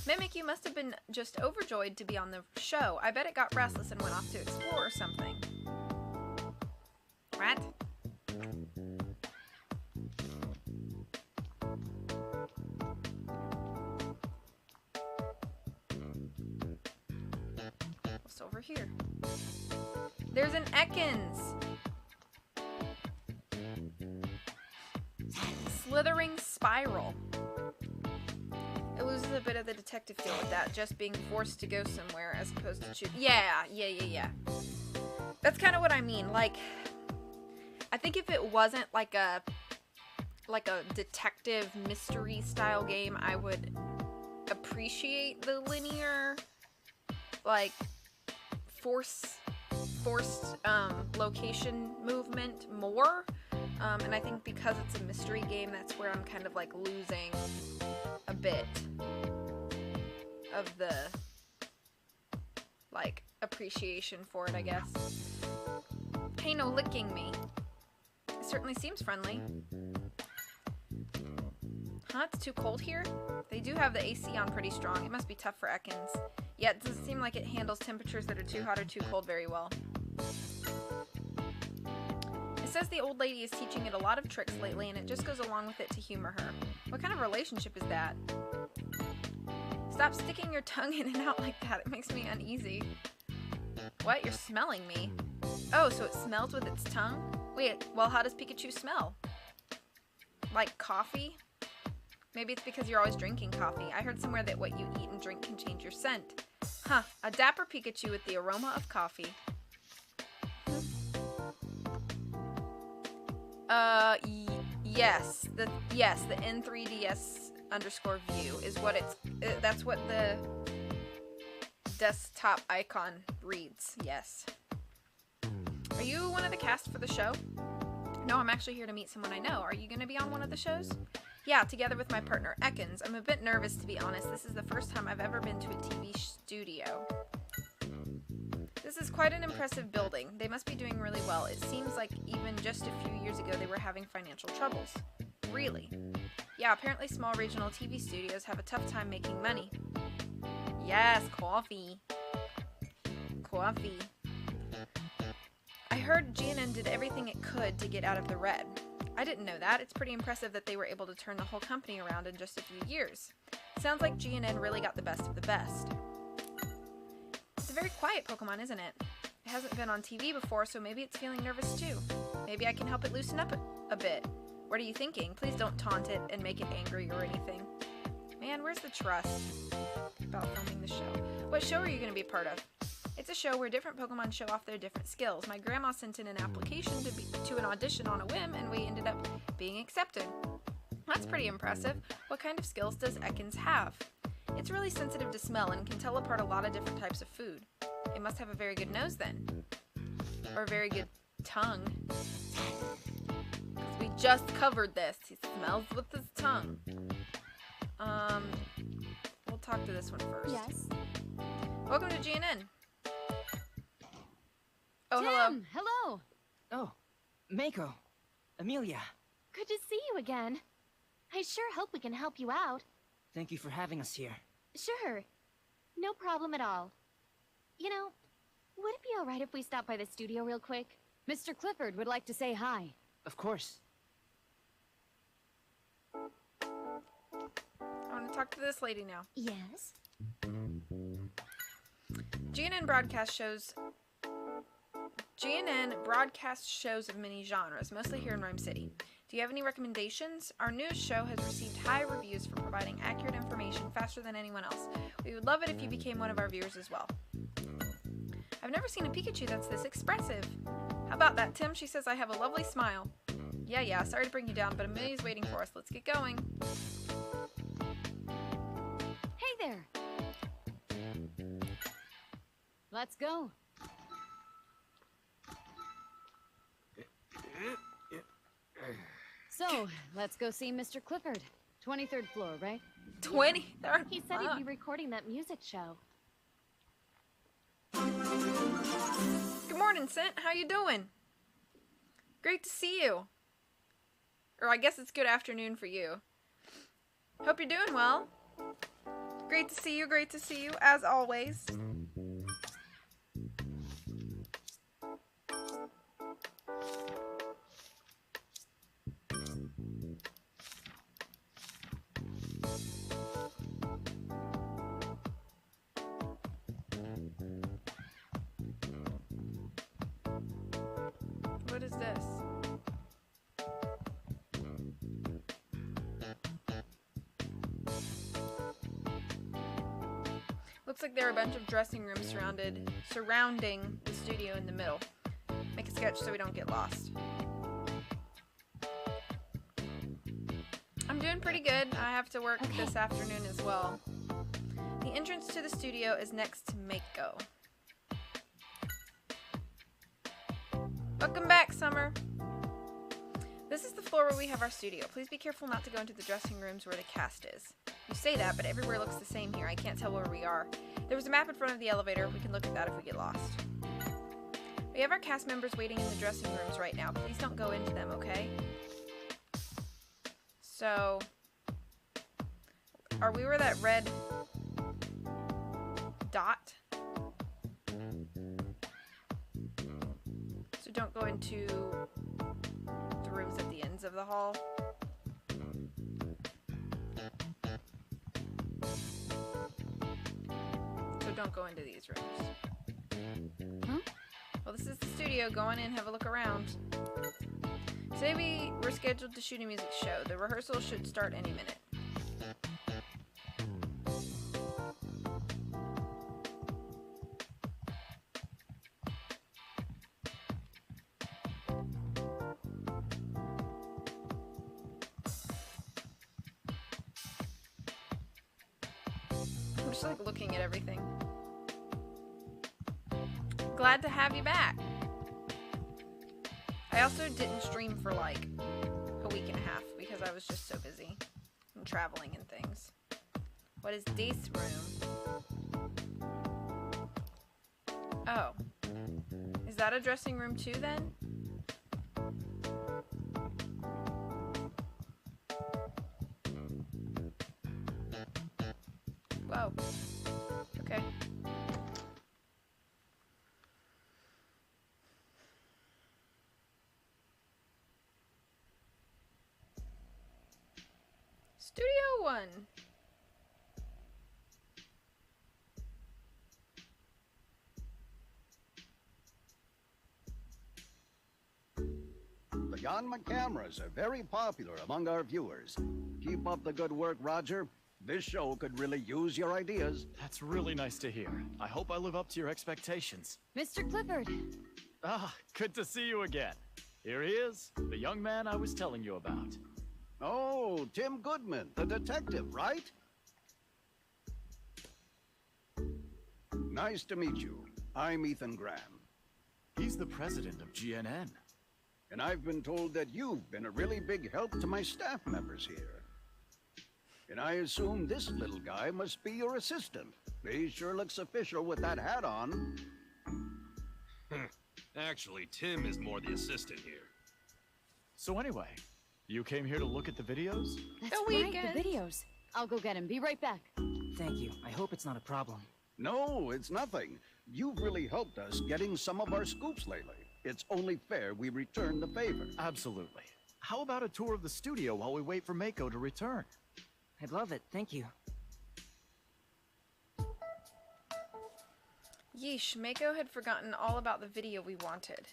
[SPEAKER 1] Mimic, you must have been just overjoyed to be on the show. I bet it got restless and went off to explore or something. What? What's over here? There's an Ekans! Slithering Spiral. It loses a bit of the detective feel with that, just being forced to go somewhere as opposed to choose. Yeah. That's kind of what I mean. Like, I think if it wasn't like a detective mystery style game, I would appreciate the linear, like, forced location movement more. And I think because it's a mystery game, that's where I'm kind of like losing a bit of the like appreciation for it, I guess. Hey, no licking me. It certainly seems friendly. Huh? It's too cold here? They do have the AC on pretty strong. It must be tough for Ekans. Yeah, it doesn't seem like it handles temperatures that are too hot or too cold very well. It says the old lady is teaching it a lot of tricks lately, and it just goes along with it to humor her. What kind of relationship is that? Stop sticking your tongue in and out like that. It makes me uneasy. What? You're smelling me? Oh, so it smells with its tongue? Wait, well, how does Pikachu smell? Like coffee? Maybe it's because you're always drinking coffee. I heard somewhere that what you eat and drink can change your scent. Huh, a dapper Pikachu with the aroma of coffee. Yes, the N3DS_view is what that's what the desktop icon reads, yes. Are you one of the cast for the show? No, I'm actually here to meet someone I know. Are you gonna be on one of the shows? Yeah, together with my partner, Ekans. I'm a bit nervous, to be honest. This is the first time I've ever been to a TV studio. This is quite an impressive building. They must be doing really well. It seems like even just a few years ago they were having financial troubles. Really? Yeah, apparently small regional TV studios have a tough time making money. Yes, coffee. Coffee. I heard GNN did everything it could to get out of the red. I didn't know that. It's pretty impressive that they were able to turn the whole company around in just a few years. Sounds like GNN really got the best of the best. It's a very quiet Pokemon, isn't it? It hasn't been on TV before, so maybe it's feeling nervous too. Maybe I can help it loosen up a bit. What are you thinking? Please don't taunt it and make it angry or anything. Man, where's the trust about filming the show? What show are you going to be part of? It's a show where different Pokemon show off their different skills. My grandma sent in an application to an audition on a whim, and we ended up being accepted. That's pretty impressive. What kind of skills does Ekans have? It's really sensitive to smell and can tell apart a lot of different types of food. It must have a very good nose then. Or a very good tongue. We just covered this. He smells with his tongue. We'll talk to this one first.
[SPEAKER 3] Yes.
[SPEAKER 1] Welcome to GNN. Oh,
[SPEAKER 8] Tim, hello.
[SPEAKER 4] Oh, Mako. Amelia.
[SPEAKER 3] Good to see you again. I sure hope we can help you out.
[SPEAKER 4] Thank you for having us here.
[SPEAKER 3] Sure. No problem at all. You know, would it be alright if we stopped by the studio real quick?
[SPEAKER 8] Mr. Clifford would like to say hi.
[SPEAKER 4] Of course.
[SPEAKER 1] I want to talk to this lady now.
[SPEAKER 3] Yes.
[SPEAKER 1] GNN broadcasts shows of many genres, mostly here in Rhyme City. Do you have any recommendations? Our news show has received high reviews for providing accurate information faster than anyone else. We would love it if you became one of our viewers as well. I've never seen a Pikachu that's this expressive. How about that, Tim? She says I have a lovely smile. Yeah, sorry to bring you down, but Amelia's waiting for us. Let's get going.
[SPEAKER 3] Hey there.
[SPEAKER 8] Let's go. So, let's go see Mr. Clifford. 23rd floor, right?
[SPEAKER 1] 20.
[SPEAKER 3] He said he'd be recording that music show.
[SPEAKER 1] Good morning, Scent. How you doing? Great to see you. Or I guess it's good afternoon for you. Hope you're doing well. Great to see you, as always. What is this? Looks like there are a bunch of dressing rooms surrounding the studio in the middle. Make a sketch so we don't get lost. I'm doing pretty good. I have to work this afternoon as well. The entrance to the studio is next to Mako. Welcome back, Summer. This is the floor where we have our studio. Please be careful not to go into the dressing rooms where the cast is. You say that, but everywhere looks the same here. I can't tell where we are. There was a map in front of the elevator. We can look at that if we get lost. We have our cast members waiting in the dressing rooms right now. Please don't go into them, okay? So, are we where that red dot? So don't go into the rooms at the ends of the hall. So don't go into these rooms.
[SPEAKER 8] Huh?
[SPEAKER 1] Well, this is the studio. Go on in, have a look around. Today we were scheduled to shoot a music show. The rehearsal should start any minute. I'm just like looking at everything. Glad to have you back. I also didn't stream for like a week and a half because I was just so busy and traveling and things. What is this room? Oh. Is that a dressing room too then? Whoa. Okay. Studio One.
[SPEAKER 9] The Yanma cameras are very popular among our viewers. Keep up the good work, Roger. This show could really use your ideas.
[SPEAKER 10] That's really nice to hear. I hope I live up to your expectations.
[SPEAKER 8] Mr. Clifford.
[SPEAKER 10] Ah, good to see you again. Here he is, the young man I was telling you about.
[SPEAKER 9] Oh, Tim Goodman, the detective, right? Nice to meet you. I'm Ethan Graham.
[SPEAKER 10] He's the president of GNN.
[SPEAKER 9] And I've been told that you've been a really big help to my staff members here. And I assume this little guy must be your assistant. He sure looks official with that hat on.
[SPEAKER 2] Actually, Tim is more the assistant here.
[SPEAKER 10] So anyway, you came here to look at the videos?
[SPEAKER 8] That's
[SPEAKER 1] The
[SPEAKER 8] right,
[SPEAKER 1] weekend.
[SPEAKER 8] the videos. I'll go get him. Be right back.
[SPEAKER 4] Thank you. I hope it's not a problem.
[SPEAKER 9] No, it's nothing. You've really helped us getting some of our scoops lately. It's only fair we return the favor.
[SPEAKER 10] Absolutely. How about a tour of the studio while we wait for Mako to return?
[SPEAKER 4] I'd love it. Thank you.
[SPEAKER 1] Yeesh, Mako had forgotten all about the video we wanted.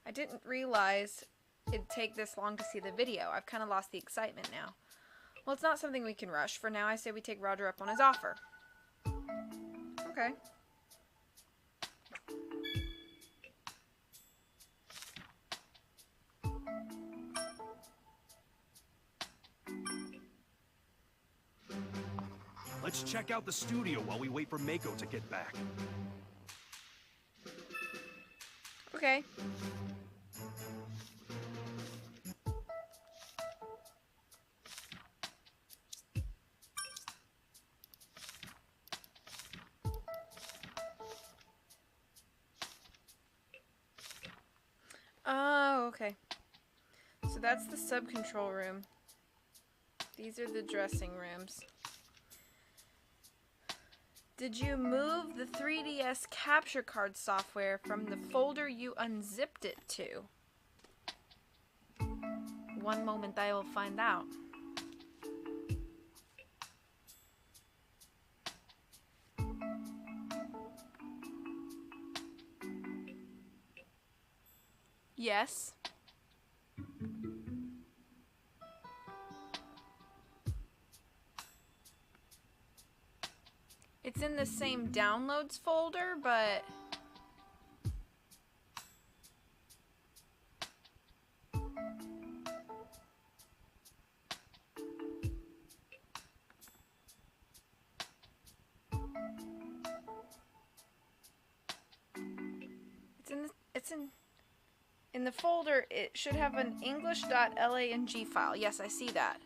[SPEAKER 1] I didn't realize it'd take this long to see the video. I've kind of lost the excitement now. Well, it's not something we can rush. For now, I say we take Roger up on his offer. Okay.
[SPEAKER 2] Let's check out the studio while we wait for Mako to get back.
[SPEAKER 1] Okay. that's the sub-control room. These are the dressing rooms. Did you move the 3DS capture card software from the folder you unzipped it to? One moment I will find out. Yes. It's in the same downloads folder, but it's in the folder. It should have an english.lang file. Yes, I see that.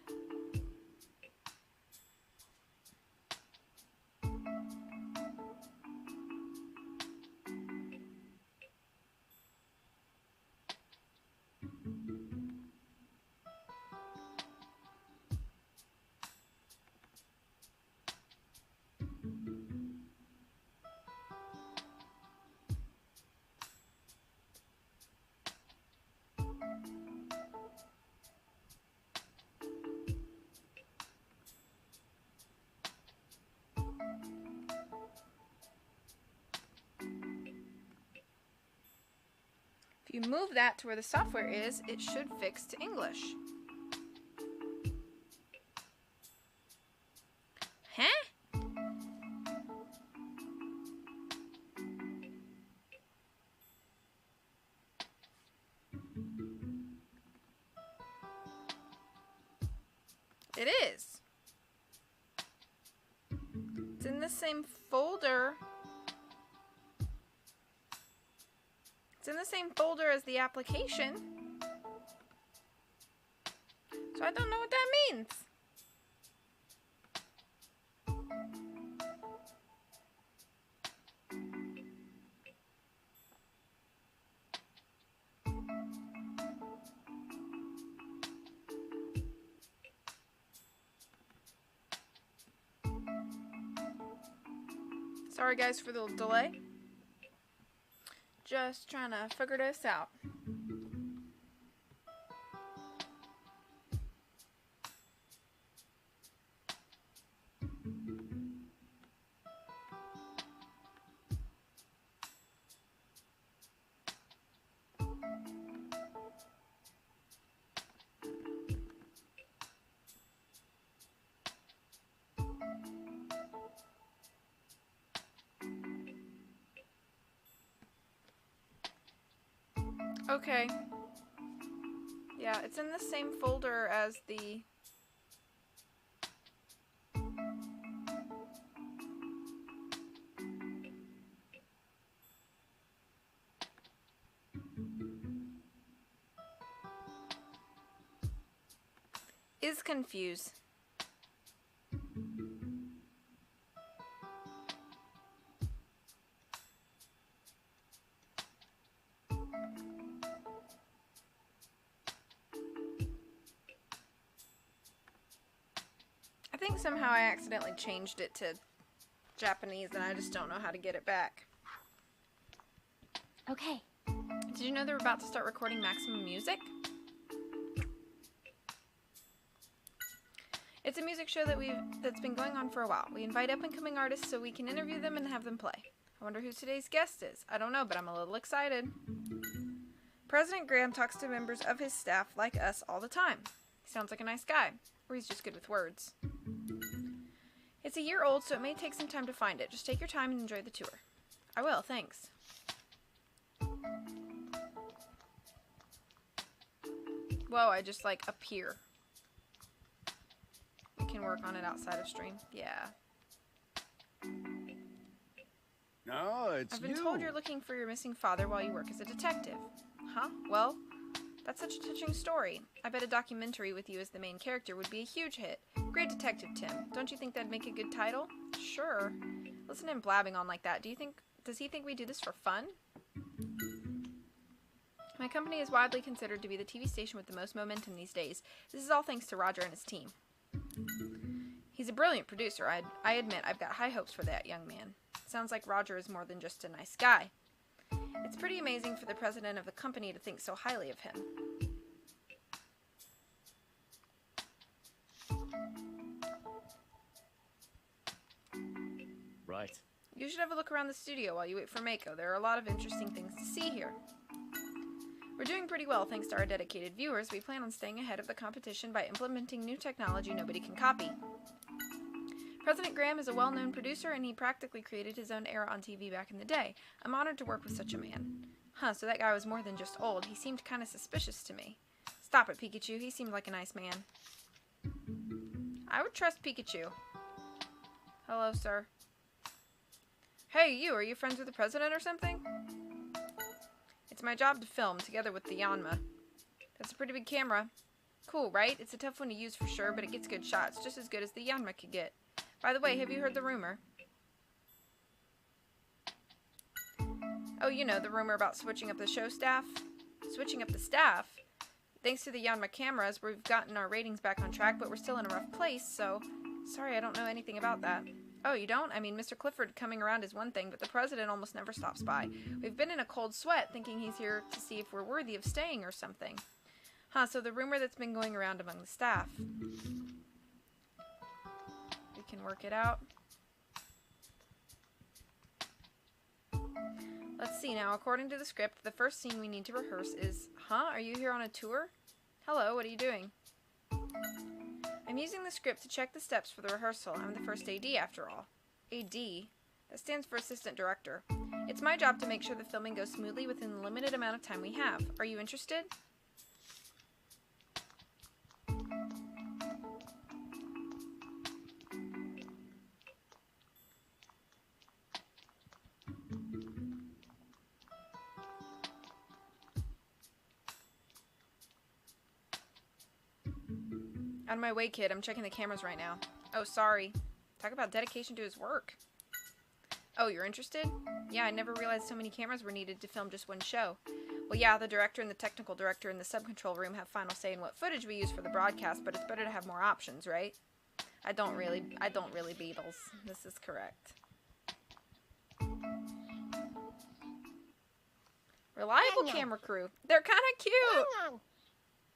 [SPEAKER 1] If you move that to where the software is, it should fix to English. Huh? It is. It's in the same folder. It's in the same folder as the application. So I don't know what that means. Sorry guys for the delay. Just trying to figure this out. Okay. Yeah, it's in the same folder as the... Is confused. I think somehow I accidentally changed it to Japanese and I just don't know how to get it back.
[SPEAKER 3] Okay.
[SPEAKER 1] Did you know they're about to start recording Maximum Music? It's a music show that's been going on for a while. We invite up-and-coming artists so we can interview them and have them play. I wonder who today's guest is. I don't know, but I'm a little excited. President Graham talks to members of his staff like us all the time. He sounds like a nice guy, or he's just good with words. It's a year old, so it may take some time to find it. Just take your time and enjoy the tour. I will, thanks. Whoa, I just like appear. We can work on it outside of stream. Yeah.
[SPEAKER 9] No, it's
[SPEAKER 1] I've been told you're looking for your missing father while you work as a detective. Huh? Well, that's such a touching story. I bet a documentary with you as the main character would be a huge hit. Great detective, Tim. Don't you think that'd make a good title? Sure. Listen to him blabbing on like that. Does he think we do this for fun? My company is widely considered to be the TV station with the most momentum these days. This is all thanks to Roger and his team. He's a brilliant producer. I admit I've got high hopes for that young man. Sounds like Roger is more than just a nice guy. It's pretty amazing for the president of the company to think so highly of him.
[SPEAKER 10] Right.
[SPEAKER 1] You should have a look around the studio while you wait for Mako. There are a lot of interesting things to see here. We're doing pretty well thanks to our dedicated viewers. We plan on staying ahead of the competition by implementing new technology nobody can copy. President Graham is a well-known producer, and he practically created his own era on TV back in the day. I'm honored to work with such a man. Huh, so that guy was more than just old. He seemed kind of suspicious to me. Stop it, Pikachu. He seemed like a nice man. I would trust Pikachu. Hello, sir. Hey, you. Are you friends with the president or something? It's my job to film, together with the Yanma. That's a pretty big camera. Cool, right? It's a tough one to use for sure, but it gets good shots, just as good as the Yanma could get. By the way, have you heard the rumor? Oh, you know, the rumor about switching up the show staff? Switching up the staff? Thanks to the Yanma cameras, we've gotten our ratings back on track, but we're still in a rough place, so... Sorry, I don't know anything about that. Oh, you don't? I mean, Mr. Clifford coming around is one thing, but the president almost never stops by. We've been in a cold sweat, thinking he's here to see if we're worthy of staying or something. Huh, so the rumor that's been going around among the staff. We can work it out. Let's see now. According to the script, the first scene we need to rehearse is... Huh? Are you here on a tour? Hello, what are you doing? I'm using the script to check the steps for the rehearsal. I'm the first AD after all. AD? That stands for Assistant Director. It's my job to make sure the filming goes smoothly within the limited amount of time we have. Are you interested? On my way, kid. I'm checking the cameras right now. Oh, sorry. Talk about dedication to his work. Oh, you're interested? Yeah, I never realized so many cameras were needed to film just one show. Well, yeah, the director and the technical director in the sub-control room have final say in what footage we use for the broadcast, but it's better to have more options, right? I don't really, Beatles. This is correct. Reliable camera crew. They're kind of cute.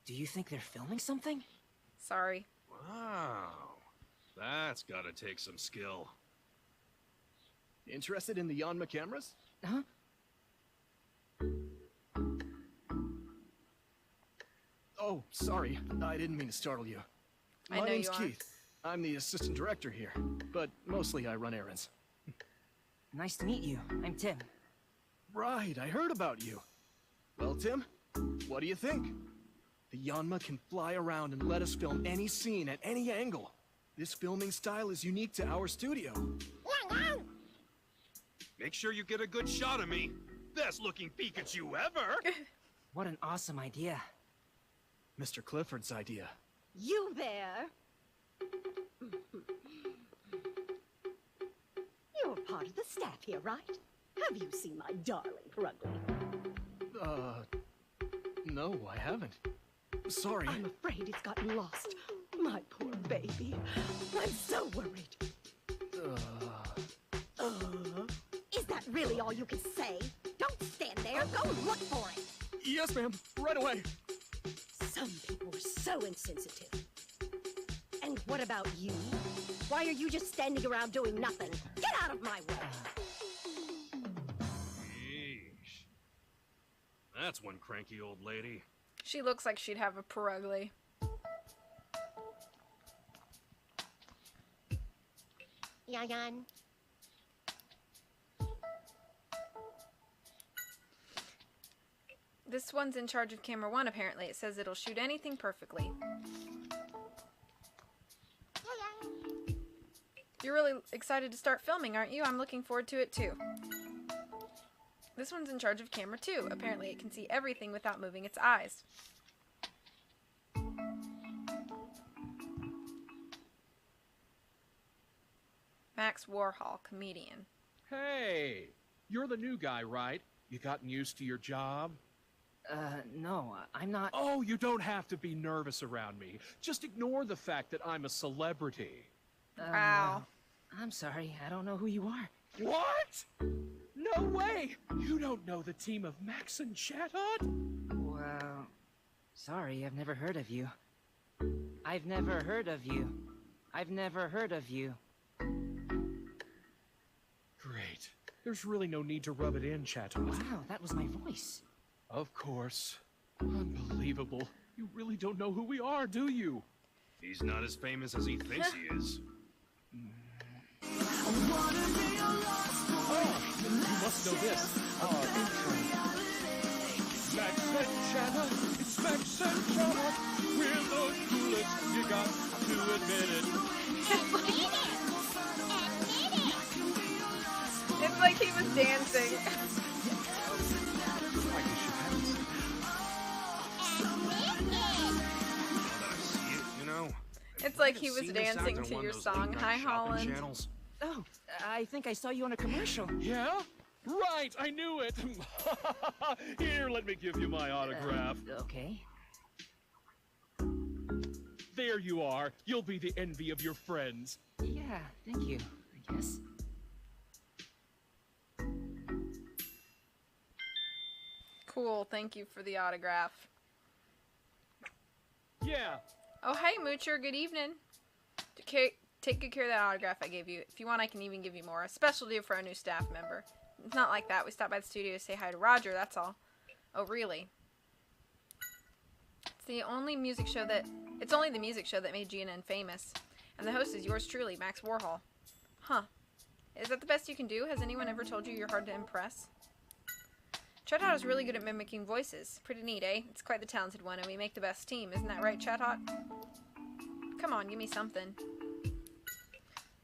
[SPEAKER 4] Do you think they're filming something?
[SPEAKER 1] Sorry.
[SPEAKER 2] Wow. That's gotta take some skill.
[SPEAKER 10] Interested in the Yanma cameras?
[SPEAKER 4] Huh?
[SPEAKER 10] Oh, sorry. I didn't mean to startle you. My name's Keith. I'm the assistant director here, but mostly I run errands.
[SPEAKER 4] Nice to meet you. I'm Tim.
[SPEAKER 10] Right, I heard about you. Well, Tim, what do you think? The Yanma can fly around and let us film any scene at any angle. This filming style is unique to our studio.
[SPEAKER 2] Make sure you get a good shot of me. Best looking Pikachu ever.
[SPEAKER 4] What an awesome idea.
[SPEAKER 10] Mr. Clifford's idea.
[SPEAKER 11] You there? You're part of the staff here, right? Have you seen my darling Prugly?
[SPEAKER 10] No, I haven't. Sorry.
[SPEAKER 11] I'm afraid it's gotten lost. My poor baby. I'm so worried. Is that really all you can say? Don't stand there. Go look for it.
[SPEAKER 10] Yes, ma'am. Right away.
[SPEAKER 11] Some people are so insensitive. And what about you? Why are you just standing around doing nothing? Get out of my way.
[SPEAKER 2] Yeesh. That's one cranky old lady.
[SPEAKER 1] She looks like she'd have a Perugly.
[SPEAKER 11] Yayan.
[SPEAKER 1] This one's in charge of camera 1, apparently. It says it'll shoot anything perfectly. You're really excited to start filming, aren't you? I'm looking forward to it, too. This one's in charge of camera 2. Apparently it can see everything without moving its eyes. Max Warhol, comedian.
[SPEAKER 12] Hey, you're the new guy, right? You gotten used to your job?
[SPEAKER 4] No, I'm not...
[SPEAKER 10] Oh, you don't have to be nervous around me. Just ignore the fact that I'm a celebrity.
[SPEAKER 1] Wow.
[SPEAKER 4] I'm sorry, I don't know who you are.
[SPEAKER 10] What? No way! You don't know the team of Max and Chatot?
[SPEAKER 4] Well... Sorry, I've never heard of you. I've never heard of you. I've never heard of you.
[SPEAKER 10] Great. There's really no need to rub it in, Chatot.
[SPEAKER 4] Wow, that was my voice.
[SPEAKER 10] Of course. Unbelievable. You really don't know who we are, do you?
[SPEAKER 2] He's not as famous as he thinks he is.
[SPEAKER 10] Oh, you must know this. Intro. Max and Chatot, it's Max and Chatot. We're the coolest, you got to admit it.
[SPEAKER 1] It's like he was dancing. It's like he was dancing to your song. Hi, Holland.
[SPEAKER 4] Oh, I think I saw you on a commercial.
[SPEAKER 10] Yeah? Right, I knew it. Here, let me give you my autograph.
[SPEAKER 4] Okay.
[SPEAKER 10] There you are. You'll be the envy of your friends.
[SPEAKER 4] Yeah, thank you, I guess.
[SPEAKER 1] Cool, thank you for the autograph.
[SPEAKER 10] Yeah.
[SPEAKER 1] Oh, hey, Moocher, good evening. Take good care of that autograph I gave you. If you want, I can even give you more. A special deal for our new staff member. It's not like that. We stopped by the studio to say hi to Roger, that's all. Oh, really? It's only the music show that made GNN famous. And the host is yours truly, Max Warhol. Huh. Is that the best you can do? Has anyone ever told you you're hard to impress? Chatot is really good at mimicking voices. Pretty neat, eh? It's quite the talented one, and we make the best team. Isn't that right, Chatot? Come on, give me something.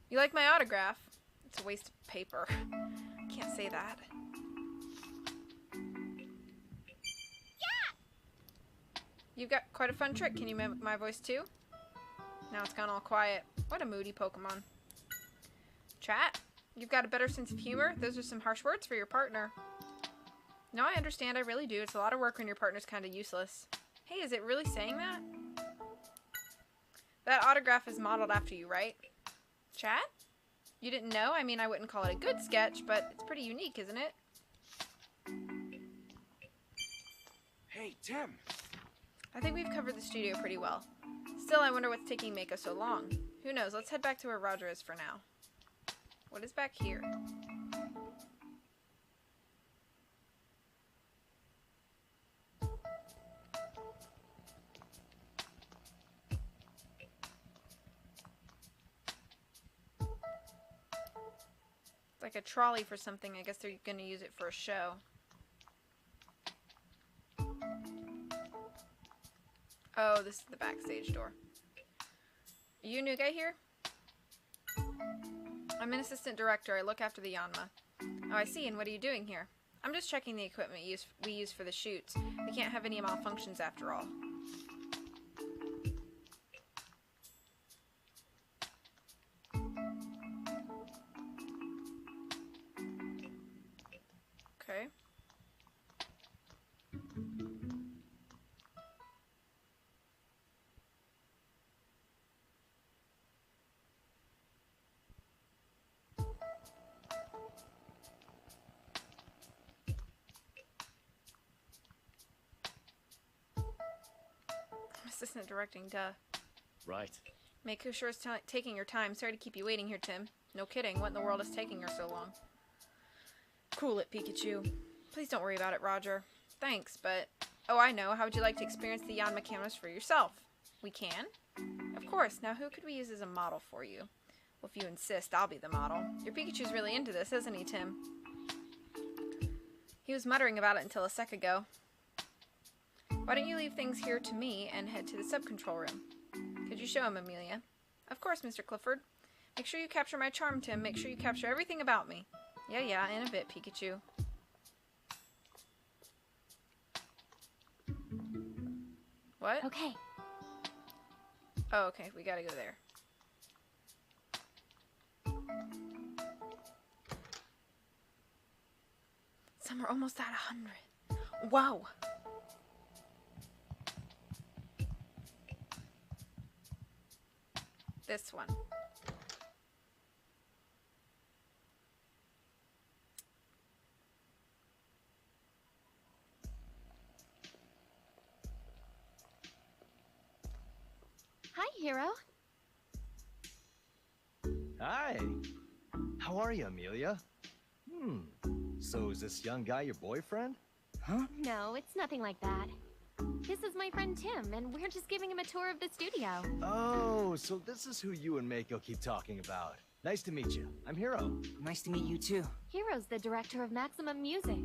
[SPEAKER 1] You like my autograph? It's a waste of paper. I can't say that. Yeah! You've got quite a fun trick. Can you mimic my voice too? Now it's gone all quiet. What a moody Pokemon. Chat? You've got a better sense of humor? Those are some harsh words for your partner. No, I understand. I really do. It's a lot of work when your partner's kind of useless. Hey, is it really saying that? That autograph is modeled after you, right? Chat? You didn't know? I mean, I wouldn't call it a good sketch, but it's pretty unique, isn't it?
[SPEAKER 2] Hey, Tim.
[SPEAKER 1] I think we've covered the studio pretty well. Still, I wonder what's taking Mako so long. Who knows? Let's head back to where Roger is for now. What is back here? Like a trolley for something. I guess they're gonna use it for a show. Oh, this is the backstage door. Are you a new guy here? I'm an assistant director. I look after the Yanma. Oh, I see. And what are you doing here? I'm just checking the equipment we use for the shoots. We can't have any malfunctions after all. Okay. Assistant directing, duh.
[SPEAKER 12] Right.
[SPEAKER 1] Mako sure is taking your time. Sorry to keep you waiting here, Tim. No kidding. What in the world is taking her so long? Cool it, Pikachu. Please don't worry about it, Roger. Thanks, but... Oh, I know. How would you like to experience the Yanma cameras for yourself? We can? Of course. Now, who could we use as a model for you? Well, if you insist, I'll be the model. Your Pikachu's really into this, isn't he, Tim? He was muttering about it until a sec ago. Why don't you leave things here to me and head to the sub-control room? Could you show him, Amelia? Of course, Mr. Clifford. Make sure you capture my charm, Tim. Make sure you capture everything about me. Yeah, in a bit, Pikachu. What?
[SPEAKER 3] Okay.
[SPEAKER 1] Oh, okay. We gotta go there. Some are almost at 100. Wow. This one.
[SPEAKER 3] Hi, Hero.
[SPEAKER 12] Hi. How are you, Amelia? So is this young guy your boyfriend?
[SPEAKER 4] Huh?
[SPEAKER 3] No, it's nothing like that. This is my friend Tim, and we're just giving him a tour of the studio.
[SPEAKER 12] Oh, so this is who you and Mako keep talking about. Nice to meet you. I'm Hero.
[SPEAKER 4] Nice to meet you too.
[SPEAKER 3] Hero's the director of Maximum Music.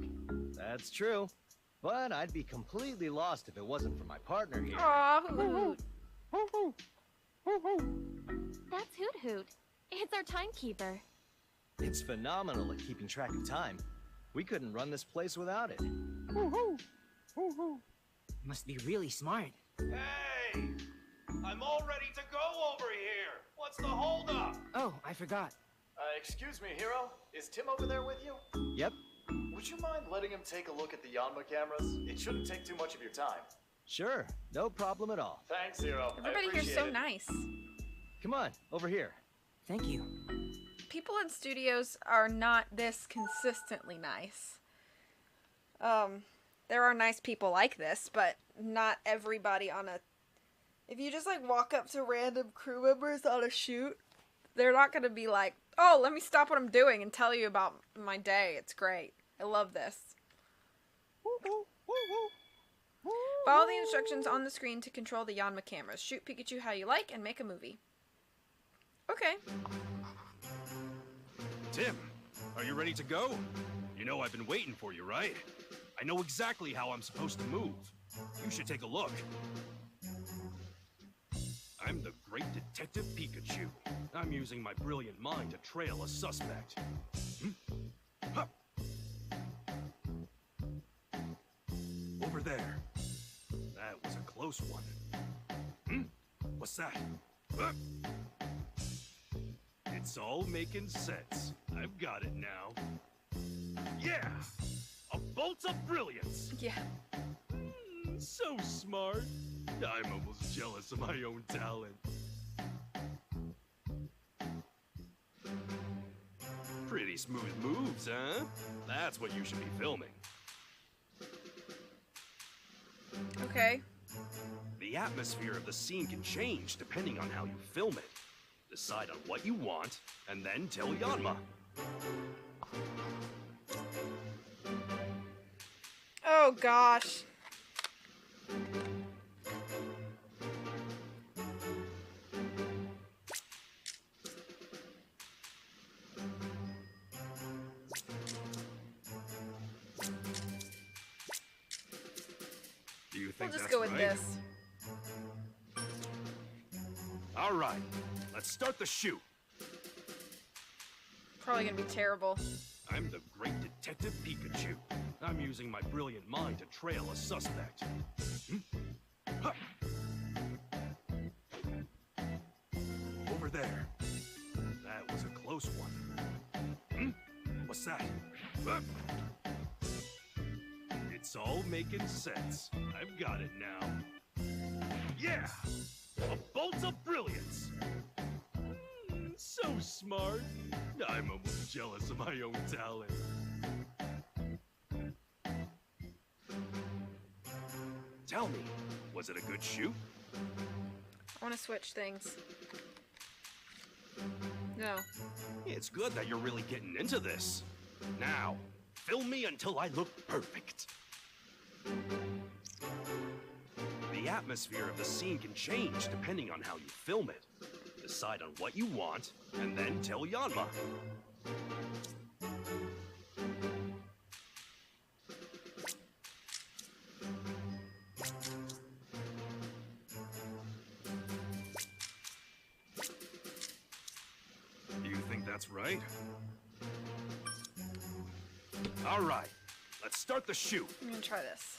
[SPEAKER 12] That's true. But I'd be completely lost if it wasn't for my partner here.
[SPEAKER 1] Aw, Hoot.
[SPEAKER 3] That's Hoot Hoot. It's our timekeeper.
[SPEAKER 12] It's phenomenal at keeping track of time. We couldn't run this place without it.
[SPEAKER 4] Must be really smart.
[SPEAKER 2] Hey! I'm all ready to go over here! What's the holdup?
[SPEAKER 4] Oh, I forgot.
[SPEAKER 13] Excuse me, Hero? Is Tim over there with you?
[SPEAKER 12] Yep.
[SPEAKER 13] Would you mind letting him take a look at the Yanma cameras? It shouldn't take too much of your time.
[SPEAKER 12] Sure. No problem at all.
[SPEAKER 13] Thanks, Hero.
[SPEAKER 1] Everybody here's so nice.
[SPEAKER 12] Come on, over here.
[SPEAKER 4] Thank you.
[SPEAKER 1] People in studios are not this consistently nice. There are nice people like this, but not everybody on a... If you just, like, walk up to random crew members on a shoot, they're not going to be like, oh, let me stop what I'm doing and tell you about my day. It's great. I love this. Follow the instructions on the screen to control the Yanma cameras. Shoot Pikachu how you like and make a movie. Okay.
[SPEAKER 2] Tim, are you ready to go? You know I've been waiting for you, right? I know exactly how I'm supposed to move. You should take a look. I'm the great detective Pikachu. I'm using my brilliant mind to trail a suspect. Huh. Over there. That was a close one. What's that? It's all making sense. I've got it now. Yeah! A bolt of brilliance!
[SPEAKER 1] Yeah.
[SPEAKER 2] So smart. I'm almost jealous of my own talent. Pretty smooth moves, huh? That's what you should be filming.
[SPEAKER 1] Okay.
[SPEAKER 2] The atmosphere of the scene can change depending on how you film it. Decide on what you want, and then tell Yanma.
[SPEAKER 1] Oh, gosh.
[SPEAKER 2] Do you think
[SPEAKER 1] We'll just
[SPEAKER 2] that's
[SPEAKER 1] go with
[SPEAKER 2] right?
[SPEAKER 1] this.
[SPEAKER 2] All right, let's start the shoot.
[SPEAKER 1] Probably gonna be terrible.
[SPEAKER 2] I'm the great detective Pikachu. I'm using my brilliant mind to trail a suspect. Huh. Over there. That was a close one. What's that? It's all making sense. I've got it now. Yeah! A bolt of brilliance! So smart. I'm almost jealous of my own talent. Tell me, was it a good shoot?
[SPEAKER 1] I want to switch things. No.
[SPEAKER 2] It's good that you're really getting into this. Now, film me until I look perfect. The atmosphere of the scene can change depending on how you film it. Decide on what you want, and then tell Yanma. Do you think that's right? All right, let's start the shoot.
[SPEAKER 1] I'm gonna try this.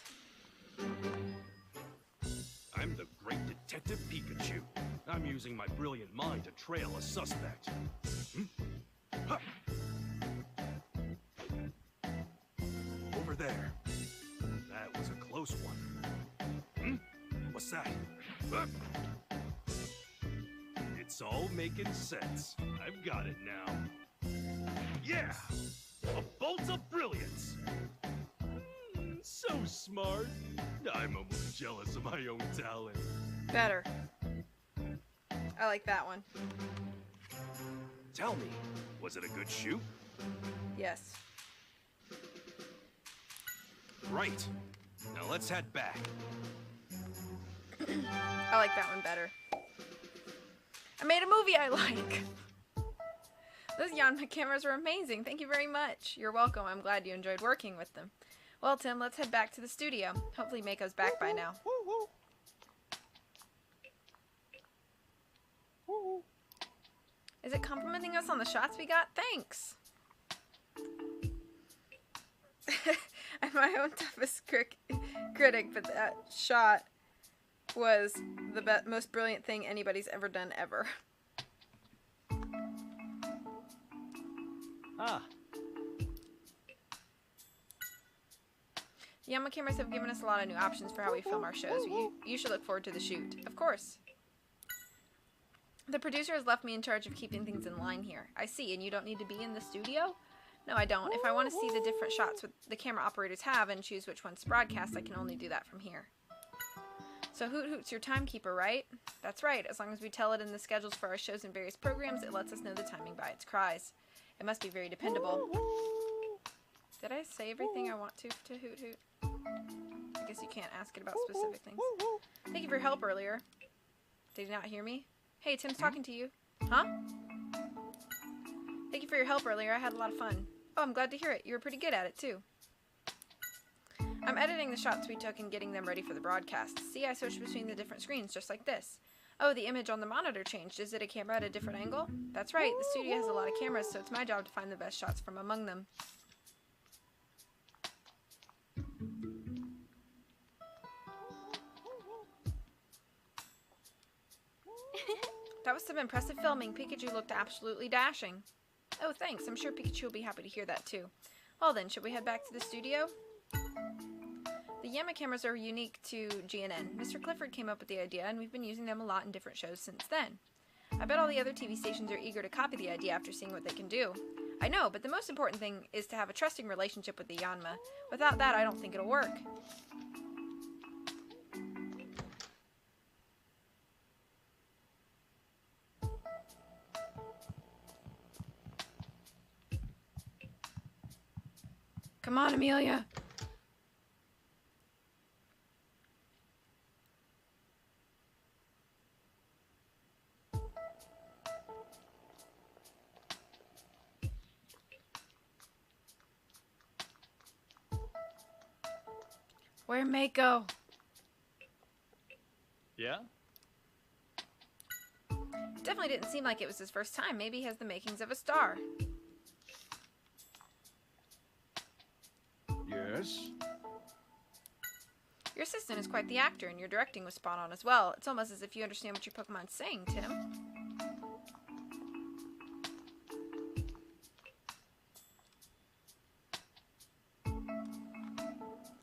[SPEAKER 2] I'm the great detective Pikachu. I'm using my brilliant mind to trail a suspect. Huh. Over there. That was a close one. What's that? It's all all making sense. I've got it now. Yeah! A bolt of brilliance! So smart. I'm almost jealous of my own talent.
[SPEAKER 1] Better. I like that one.
[SPEAKER 6] Tell me, was it a good shoot?
[SPEAKER 1] Yes.
[SPEAKER 6] Right. Now let's head back.
[SPEAKER 1] I like that one better. I made a movie I like. Those Yanma cameras are amazing. Thank you very much. You're welcome. I'm glad you enjoyed working with them. Well, Tim, let's head back to the studio. Hopefully Mako's back by now. Is it complimenting us on the shots we got? Thanks. I'm my own toughest critic, but that shot was the most brilliant thing anybody's ever done ever.
[SPEAKER 12] Ah.
[SPEAKER 1] Yanma cameras have given us a lot of new options for how we film our shows. You should look forward to the shoot. Of course. The producer has left me in charge of keeping things in line here. I see, and you don't need to be in the studio? No, I don't. If I want to see the different shots the camera operators have and choose which ones to broadcast, I can only do that from here. So Hoot Hoot's your timekeeper, right? That's right. As long as we tell it in the schedules for our shows and various programs, it lets us know the timing by its cries. It must be very dependable. Did I say everything I want to Hoot Hoot? I guess you can't ask it about specific things. Thank you for your help earlier. Did you not hear me? Hey, Tim's talking to you. Huh? Thank you for your help earlier. I had a lot of fun. Oh, I'm glad to hear it. You were pretty good at it, too. I'm editing the shots we took and getting them ready for the broadcast. See, I switched between the different screens, just like this. Oh, the image on the monitor changed. Is it a camera at a different angle? That's right. The studio has a lot of cameras, so it's my job to find the best shots from among them. That was some impressive filming. Pikachu looked absolutely dashing. Oh, thanks. I'm sure Pikachu will be happy to hear that, too. Well then, should we head back to the studio? The Yanma cameras are unique to GNN. Mr. Clifford came up with the idea, and we've been using them a lot in different shows since then. I bet all the other TV stations are eager to copy the idea after seeing what they can do. I know, but the most important thing is to have a trusting relationship with the Yanma. Without that, I don't think it'll work. Come on, Amelia. Where Mako?
[SPEAKER 14] Yeah?
[SPEAKER 1] It definitely didn't seem like it was his first time. Maybe he has the makings of a star.
[SPEAKER 9] Yes?
[SPEAKER 1] Your assistant is quite the actor, and your directing was spot on as well. It's almost as if you understand what your Pokemon's saying, Tim.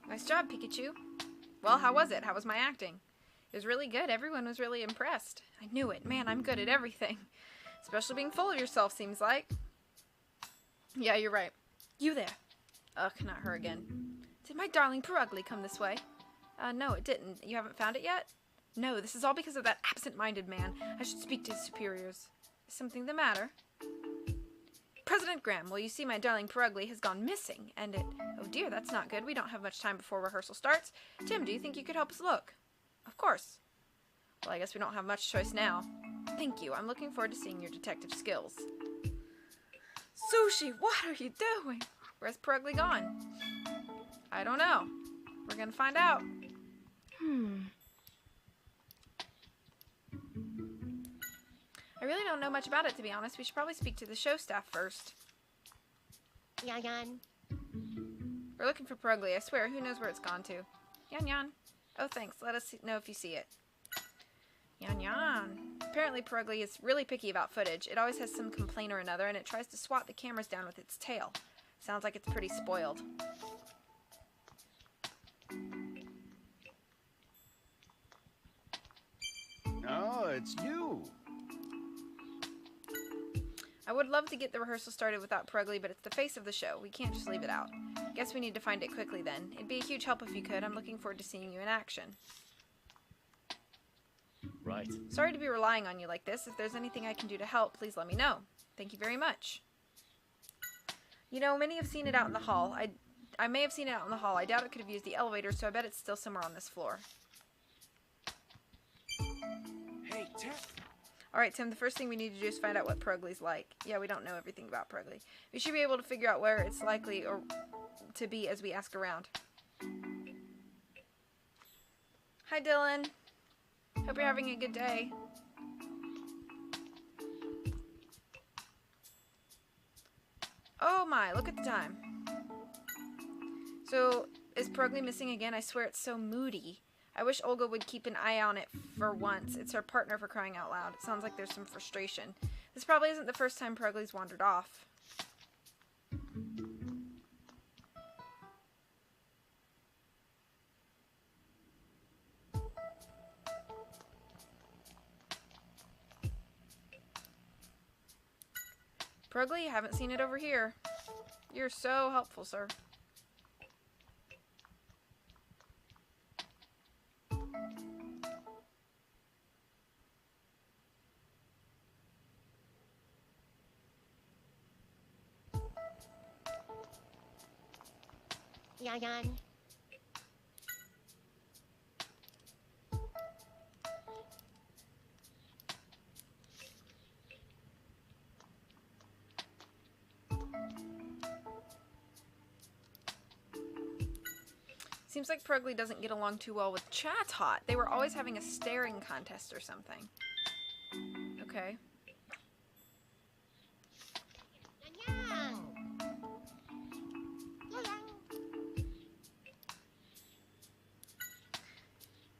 [SPEAKER 1] Nice job, Pikachu. Well, how was it? How was my acting? It was really good. Everyone was really impressed. I knew it. Man, I'm good at everything. Especially being full of yourself, seems like. Yeah, you're right. You there. Ugh, not her again. Did my darling Perugly come this way? No, it didn't. You haven't found it yet? No, this is all because of that absent-minded man. I should speak to his superiors. Is something the matter? President Graham, well, you see my darling Perugly has gone missing, and it... Oh dear, that's not good. We don't have much time before rehearsal starts. Tim, do you think you could help us look? Of course. Well, I guess we don't have much choice now. Thank you. I'm looking forward to seeing your detective skills. Sushi, what are you doing? Where's Perugly gone? I don't know. We're gonna find out. I really don't know much about it, to be honest. We should probably speak to the show staff first.
[SPEAKER 11] Yan Yan.
[SPEAKER 1] We're looking for Perugly. I swear, who knows where it's gone to? Yan Yan. Oh, thanks. Let us know if you see it. Yan Yan. Apparently, Perugly is really picky about footage. It always has some complaint or another, and it tries to swat the cameras down with its tail. Sounds like it's pretty spoiled.
[SPEAKER 9] Oh, it's you.
[SPEAKER 1] I would love to get the rehearsal started without Pruggly, but it's the face of the show. We can't just leave it out. Guess we need to find it quickly then. It'd be a huge help if you could. I'm looking forward to seeing you in action.
[SPEAKER 2] Right.
[SPEAKER 1] Sorry to be relying on you like this. If there's anything I can do to help, please let me know. Thank you very much. You know, many have seen it out in the hall. I may have seen it out in the hall. I doubt it could have used the elevator, so I bet it's still somewhere on this floor.
[SPEAKER 10] Hey, Tim.
[SPEAKER 1] Alright, Tim, the first thing we need to do is find out what Pruggly's like. Yeah, we don't know everything about Pruggly. We should be able to figure out where it's likely or to be as we ask around. Hi, Dylan. Hope you're having a good day. Oh my, look at the time. So, is Pruggly missing again? I swear it's so moody. I wish Olga would keep an eye on it for once. It's her partner, for crying out loud. It sounds like there's some frustration. This probably isn't the first time Pruggly's wandered off. Pruggly, haven't seen it over here. You're so helpful, sir.
[SPEAKER 11] Yan.
[SPEAKER 1] Seems like Pruggly doesn't get along too well with Chatot. They were always having a staring contest or something. Okay.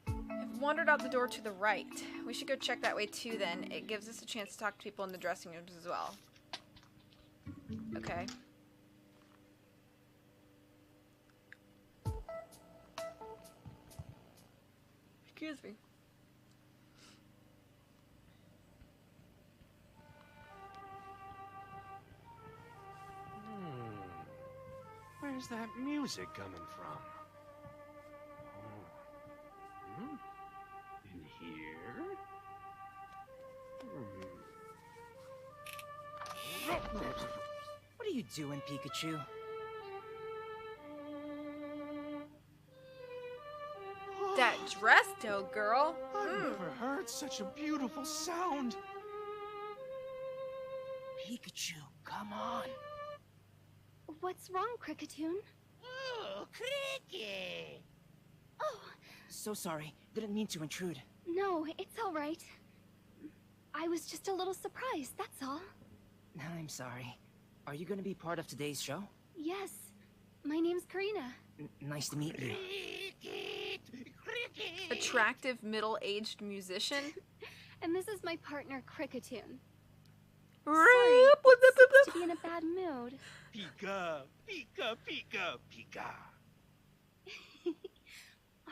[SPEAKER 1] I've wandered out the door to the right. We should go check that way too then. It gives us a chance to talk to people in the dressing rooms as well. Okay. Excuse me.
[SPEAKER 2] Where's that music coming from? In here?
[SPEAKER 4] What are you doing, Pikachu?
[SPEAKER 1] That dress, though, girl.
[SPEAKER 10] I've never heard such a beautiful sound.
[SPEAKER 4] Pikachu, come on.
[SPEAKER 3] What's wrong, Cricketoon?
[SPEAKER 11] Oh, Cricket!
[SPEAKER 3] Oh,
[SPEAKER 4] So sorry. Didn't mean to intrude.
[SPEAKER 3] no, it's all right. I was just a little surprised, that's all.
[SPEAKER 4] I'm sorry. Are you gonna be part of today's show?
[SPEAKER 3] Yes, my name's Karina.
[SPEAKER 4] Nice to meet you.
[SPEAKER 1] Attractive middle-aged musician.
[SPEAKER 3] And this is my partner, Cricketoon.
[SPEAKER 1] Sorry,
[SPEAKER 3] seems to be in a bad mood.
[SPEAKER 2] Pika, Pika, Pika, Pika.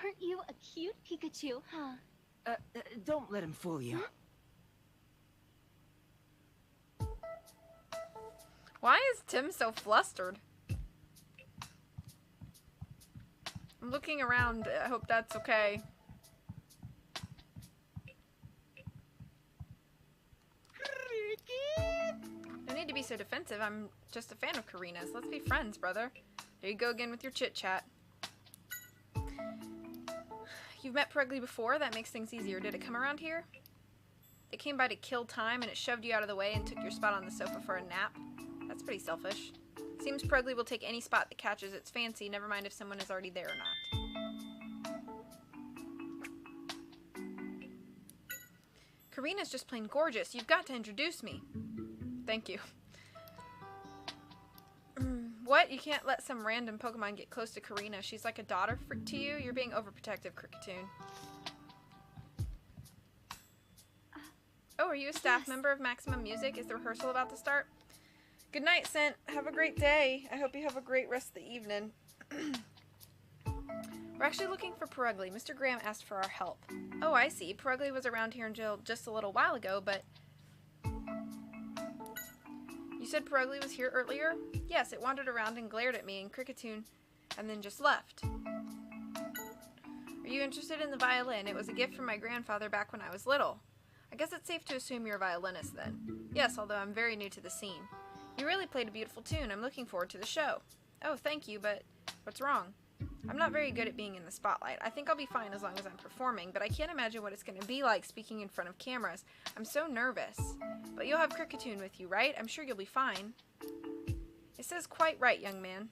[SPEAKER 3] Aren't you a cute Pikachu, huh?
[SPEAKER 4] Don't let him fool you.
[SPEAKER 1] Why is Tim so flustered? I'm looking around. I hope that's okay. No need to be so defensive. I'm just a fan of Karina's. Let's be friends, brother. There you go again with your chit-chat. You've met Pruggly before? That makes things easier. Did it come around here? It came by to kill time and it shoved you out of the way and took your spot on the sofa for a nap. That's pretty selfish. Seems Pruggly will take any spot that catches its fancy, never mind if someone is already there or not. Karina's just plain gorgeous. You've got to introduce me. Thank you. What? You can't let some random Pokemon get close to Karina. She's like a daughter to you? You're being overprotective, Cricketoon. Oh, are you a staff member of Maximum Music? Is the rehearsal about to start? Good night, Scent. Have a great day. I hope you have a great rest of the evening. We're actually looking for Pruggly. Mr. Graham asked for our help. Oh, I see. Pruggly was around here until just a little while ago, but... said Perugly was here earlier? Yes, it wandered around and glared at me and Cricketune and then just left. Are you interested in the violin? It was a gift from my grandfather back when I was little. I guess it's safe to assume you're a violinist then. Yes, although I'm very new to the scene. You really played a beautiful tune. I'm looking forward to the show. Oh, thank you, but what's wrong? I'm not very good at being in the spotlight. I think I'll be fine as long as I'm performing, but I can't imagine what it's going to be like speaking in front of cameras. I'm so nervous. But you'll have Cricketune with you, right? I'm sure you'll be fine. It says quite right, young man.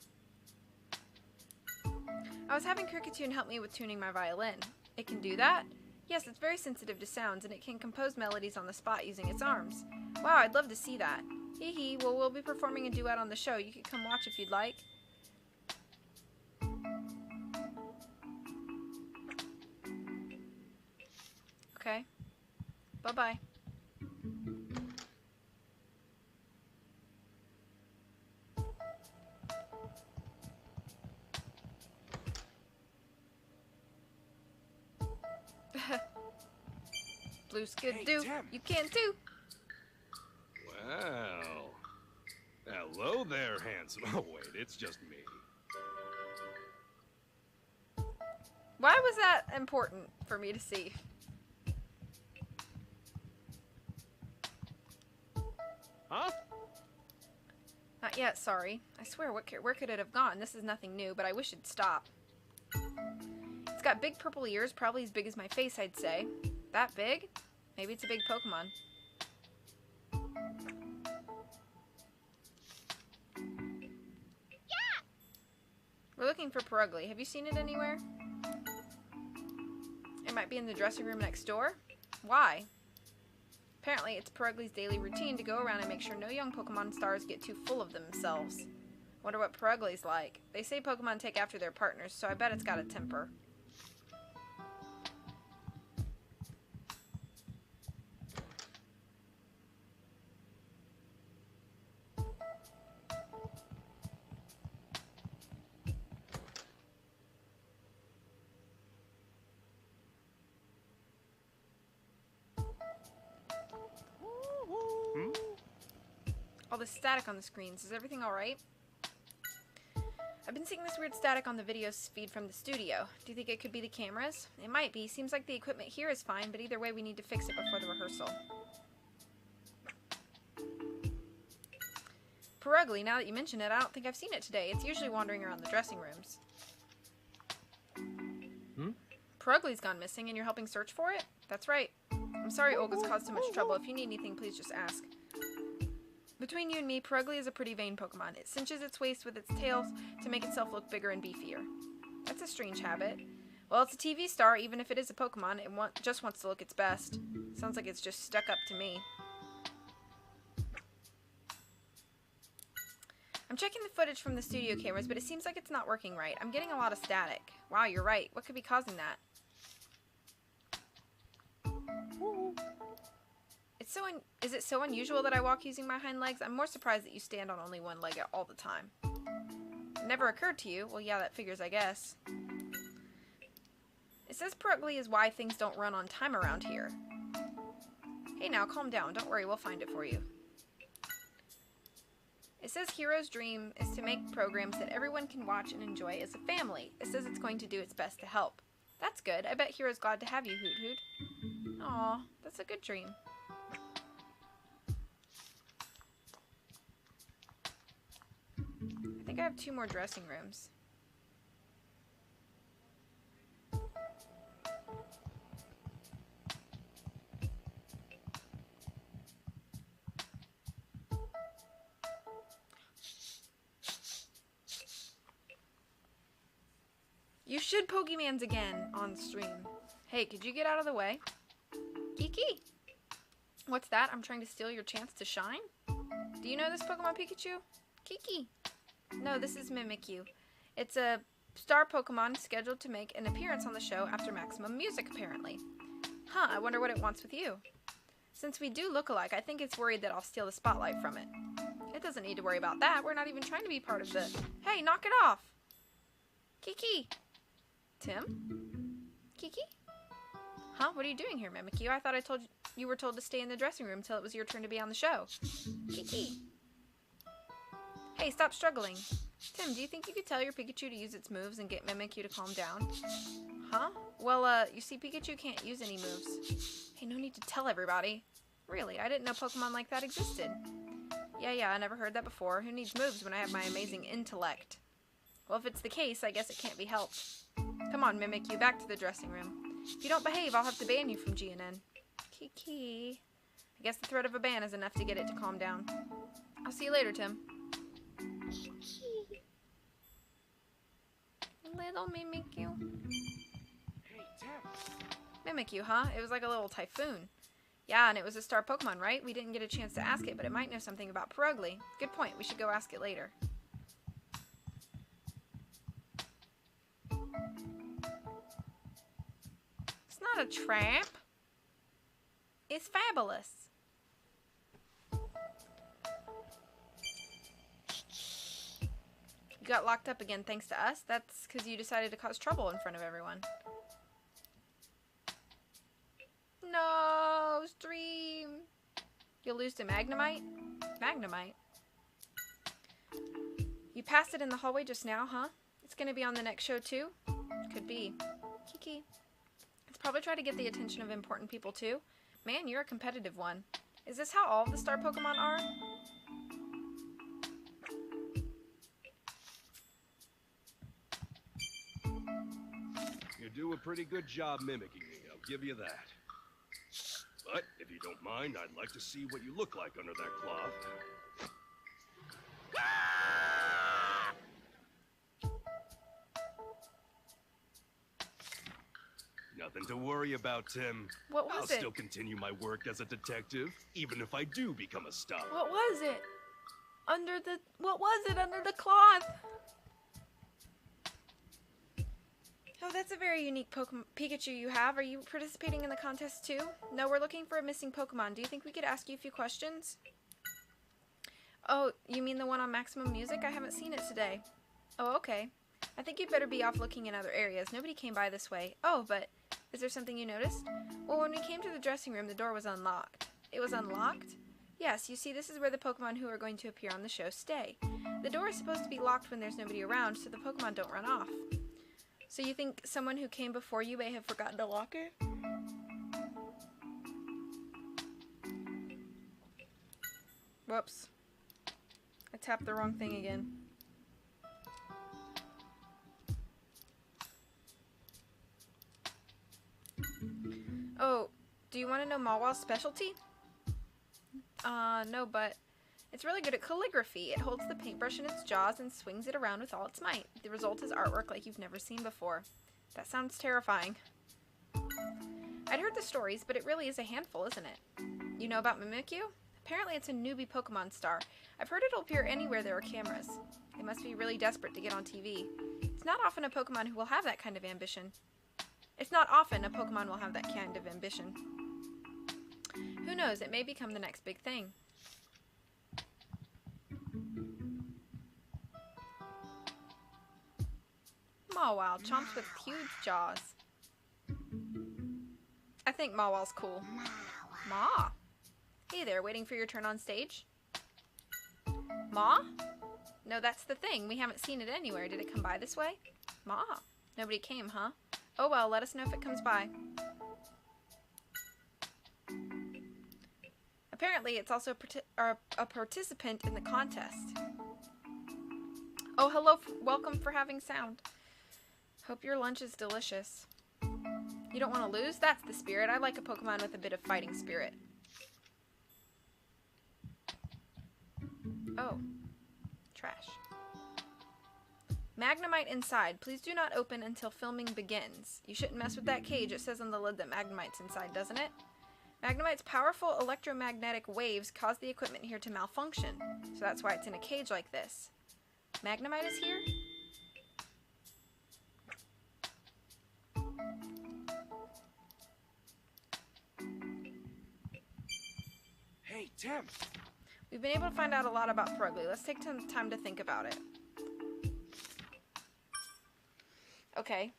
[SPEAKER 1] I was having Cricketune help me with tuning my violin. It can do that? Yes, it's very sensitive to sounds, and it can compose melodies on the spot using its arms. Wow, I'd love to see that. Hee hee, well, we'll be performing a duet on the show. You could come watch if you'd like. Okay. Bye-bye. Blue skidoo, you can too.
[SPEAKER 2] Well, hello there, handsome. Oh, wait, it's just me.
[SPEAKER 1] Why was that important for me to see?
[SPEAKER 2] Huh?
[SPEAKER 1] Not yet, sorry. I swear, where could it have gone? This is nothing new, but I wish it'd stop. It's got big purple ears, probably as big as my face, I'd say. That big? Maybe it's a big Pokemon.
[SPEAKER 3] Yeah!
[SPEAKER 1] We're looking for Perugly. Have you seen it anywhere? It might be in the dressing room next door. Why? Apparently, it's Perugly's daily routine to go around and make sure no young Pokemon stars get too full of themselves. Wonder what Perugly's like. They say Pokemon take after their partners, so I bet it's got a temper. All this static on the screens. Is everything alright? I've been seeing this weird static on the video feed from the studio. Do you think it could be the cameras? It might be. Seems like the equipment here is fine, but either way we need to fix it before the rehearsal. Perugly, now that you mention it, I don't think I've seen it today. It's usually wandering around the dressing rooms. Perugly's gone missing and you're helping search for it? That's right. I'm sorry Olga's caused so much trouble. If you need anything, please just ask. Between you and me, Perugly is a pretty vain Pokemon. It cinches its waist with its tail to make itself look bigger and beefier. That's a strange habit. Well, it's a TV star. Even if it is a Pokemon, it just wants to look its best. Sounds like it's just stuck up to me. I'm checking the footage from the studio cameras, but it seems like it's not working right. I'm getting a lot of static. Wow, you're right. What could be causing that? Is it so unusual that I walk using my hind legs? I'm more surprised that you stand on only one leg all the time. It never occurred to you? Well, yeah, that figures, I guess. It says Perugly is why things don't run on time around here. Hey now, calm down. Don't worry, we'll find it for you. It says Hero's dream is to make programs that everyone can watch and enjoy as a family. It says it's going to do its best to help. That's good. I bet Hero's glad to have you, Hoot Hoot. Aw, that's a good dream. I think I have 2 more dressing rooms. You should Pokemans again on stream. Hey, could you get out of the way? Kiki! What's that? I'm trying to steal your chance to shine? Do you know this Pokemon Pikachu? Kiki! No, this is Mimikyu. It's a star Pokemon scheduled to make an appearance on the show after Maximum Music, apparently. Huh, I wonder what it wants with you. Since we do look alike, I think it's worried that I'll steal the spotlight from it. It doesn't need to worry about that. We're not even trying to be part of the... Hey, knock it off! Kiki! Tim? Kiki? Huh? What are you doing here, Mimikyu? I thought you were told to stay in the dressing room till it was your turn to be on the show. Kiki! Hey, stop struggling. Tim, do you think you could tell your Pikachu to use its moves and get Mimikyu to calm down? Huh? Well, you see, Pikachu can't use any moves. Hey, no need to tell everybody. Really, I didn't know Pokemon like that existed. Yeah, I never heard that before. Who needs moves when I have my amazing intellect? Well, if it's the case, I guess it can't be helped. Come on, Mimikyu, back to the dressing room. If you don't behave, I'll have to ban you from GNN. Kiki. I guess the threat of a ban is enough to get it to calm down. I'll see you later, Tim. Little Mimikyu.
[SPEAKER 10] Hey, Tim.
[SPEAKER 1] Mimikyu, huh? It was like a little typhoon. Yeah, and it was a star Pokemon, right? We didn't get a chance to ask it, but it might know something about Perugly. Good point. We should go ask it later. It's not a trap. It's fabulous. You got locked up again thanks to us? That's because you decided to cause trouble in front of everyone. No, stream. You'll lose to Magnemite? Magnemite? You passed it in the hallway just now, huh? It's gonna be on the next show too? Could be. Kiki. It's probably try to get the attention of important people too. Man, you're a competitive one. Is this how all of the star Pokemon are?
[SPEAKER 2] You do a pretty good job mimicking me, I'll give you that. But if you don't mind, I'd like to see what you look like under that cloth. Nothing to worry about, Tim.
[SPEAKER 1] What was
[SPEAKER 2] I'll
[SPEAKER 1] it?
[SPEAKER 2] still continue my work as a detective, even if I do become a star.
[SPEAKER 1] What was it? What was it under the cloth? Oh, that's a very unique Pikachu you have. Are you participating in the contest too? No, we're looking for a missing Pokemon. Do you think we could ask you a few questions? Oh, you mean the one on Maximum Music? I haven't seen it today. Oh, okay. I think you'd better be off looking in other areas. Nobody came by this way. Oh, but is there something you noticed? Well, when we came to the dressing room, the door was unlocked. It was unlocked? Yes, you see, this is where the Pokemon who are going to appear on the show stay. The door is supposed to be locked when there's nobody around, so the Pokemon don't run off. So you think someone who came before you may have forgotten to lock it? Whoops. I tapped the wrong thing again. Oh, do you want to know Mawil's specialty? No, but it's really good at calligraphy. It holds the paintbrush in its jaws and swings it around with all its might. The result is artwork like you've never seen before. That sounds terrifying. I'd heard the stories, but it really is a handful, isn't it? You know about Mimikyu? Apparently it's a newbie Pokemon star. I've heard it'll appear anywhere there are cameras. They must be really desperate to get on TV. It's not often a Pokemon who will have that kind of ambition. It's not often a Pokemon will have that kind of ambition. Who knows, it may become the next big thing. Mawile chomps with huge jaws. I think Mawil's cool. Ma? Hey there, waiting for your turn on stage? Ma? No, that's the thing. We haven't seen it anywhere. Did it come by this way? Ma? Nobody came, huh? Oh well, let us know if it comes by. Apparently, it's also a participant in the contest. Oh, hello. Welcome for having sound. Hope your lunch is delicious. You don't want to lose? That's the spirit. I like a Pokemon with a bit of fighting spirit. Oh. Trash. Magnemite inside. Please do not open until filming begins. You shouldn't mess with that cage. It says on the lid that Magnemite's inside, doesn't it? Magnemite's powerful electromagnetic waves cause the equipment here to malfunction. So that's why it's in a cage like this. Magnemite is here?
[SPEAKER 10] Hey, Tim!
[SPEAKER 1] We've been able to find out a lot about Perugly. Let's take some time to think about it. Okay.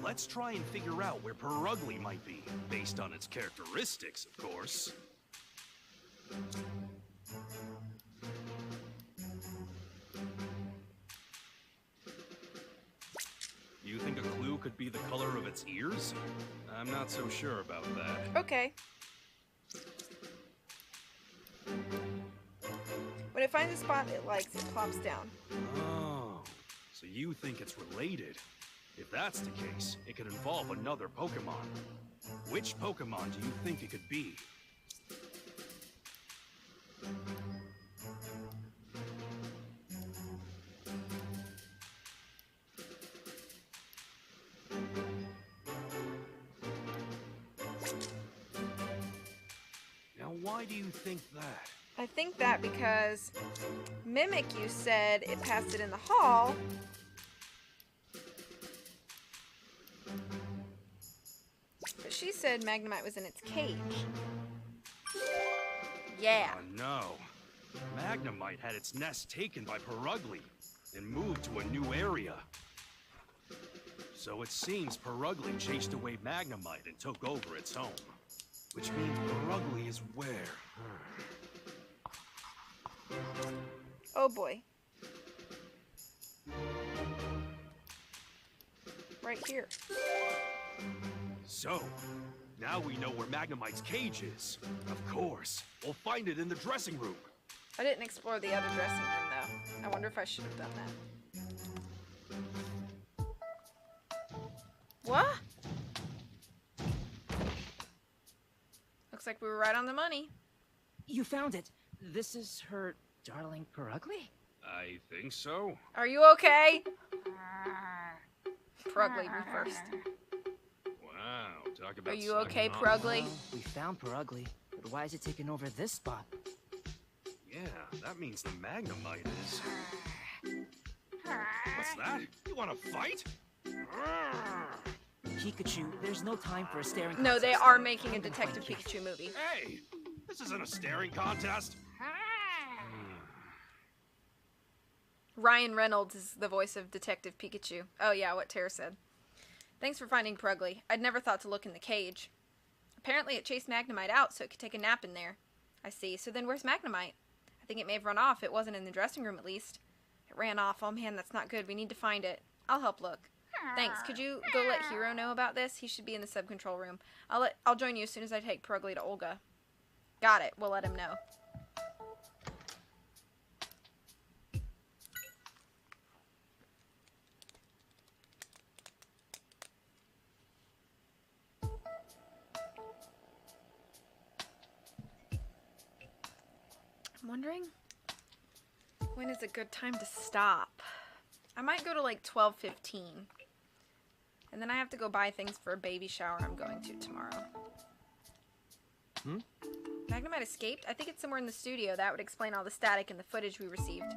[SPEAKER 2] Let's try and figure out where Perugly might be, based on its characteristics, of course. Pikachu could be the color of its ears? I'm not so sure about that.
[SPEAKER 1] Okay. When it finds a spot it likes, it plops down.
[SPEAKER 2] Oh, so you think it's related? If that's the case, it could involve another Pokemon. Which Pokemon do you think it could be? Now, why do you think that?
[SPEAKER 1] I think that because Mimic, you said it passed it in the hall. But she said Magnemite was in its cage. Yeah.
[SPEAKER 2] Oh no. Magnemite had its nest taken by Perugly and moved to a new area. So it seems Perugly chased away Magnemite and took over its home. Which means Perugly is where?
[SPEAKER 1] Oh boy. Right here.
[SPEAKER 2] So, now we know where Magnemite's cage is. Of course. We'll find it in the dressing room.
[SPEAKER 1] I didn't explore the other dressing room though. I wonder if I should have done that. What? Looks like we were right on the money.
[SPEAKER 4] You found it. This is her darling Perugly?
[SPEAKER 2] I think so.
[SPEAKER 1] Are you okay? Perugly, me first.
[SPEAKER 2] Wow, talk about
[SPEAKER 1] Are you okay, Perugly?
[SPEAKER 4] We found Perugly, but why is it taking over this spot?
[SPEAKER 2] Yeah, that means the Magnemite is... What's that? You want to fight?
[SPEAKER 4] Pikachu, there's no time for a staring
[SPEAKER 1] No,
[SPEAKER 4] contest.
[SPEAKER 1] they are making a Detective Pikachu movie.
[SPEAKER 2] Hey, this isn't a staring contest.
[SPEAKER 1] Ryan Reynolds is the voice of Detective Pikachu. Oh yeah, what Tara said. Thanks for finding Perugly. I'd never thought to look in the cage. Apparently it chased Magnemite out so it could take a nap in there. I see. So then where's Magnemite? I think it may have run off. It wasn't in the dressing room at least. It ran off. Oh man, that's not good. We need to find it. I'll help look. Thanks. Could you go let Hiro know about this? He should be in the sub-control room. I'll join you as soon as I take Perugly to Olga. Got it. We'll let him know. I'm wondering when is a good time to stop. I might go to like 12:15. And then I have to go buy things for a baby shower I'm going to tomorrow. Magnemite escaped? I think it's somewhere in the studio. That would explain all the static in the footage we received.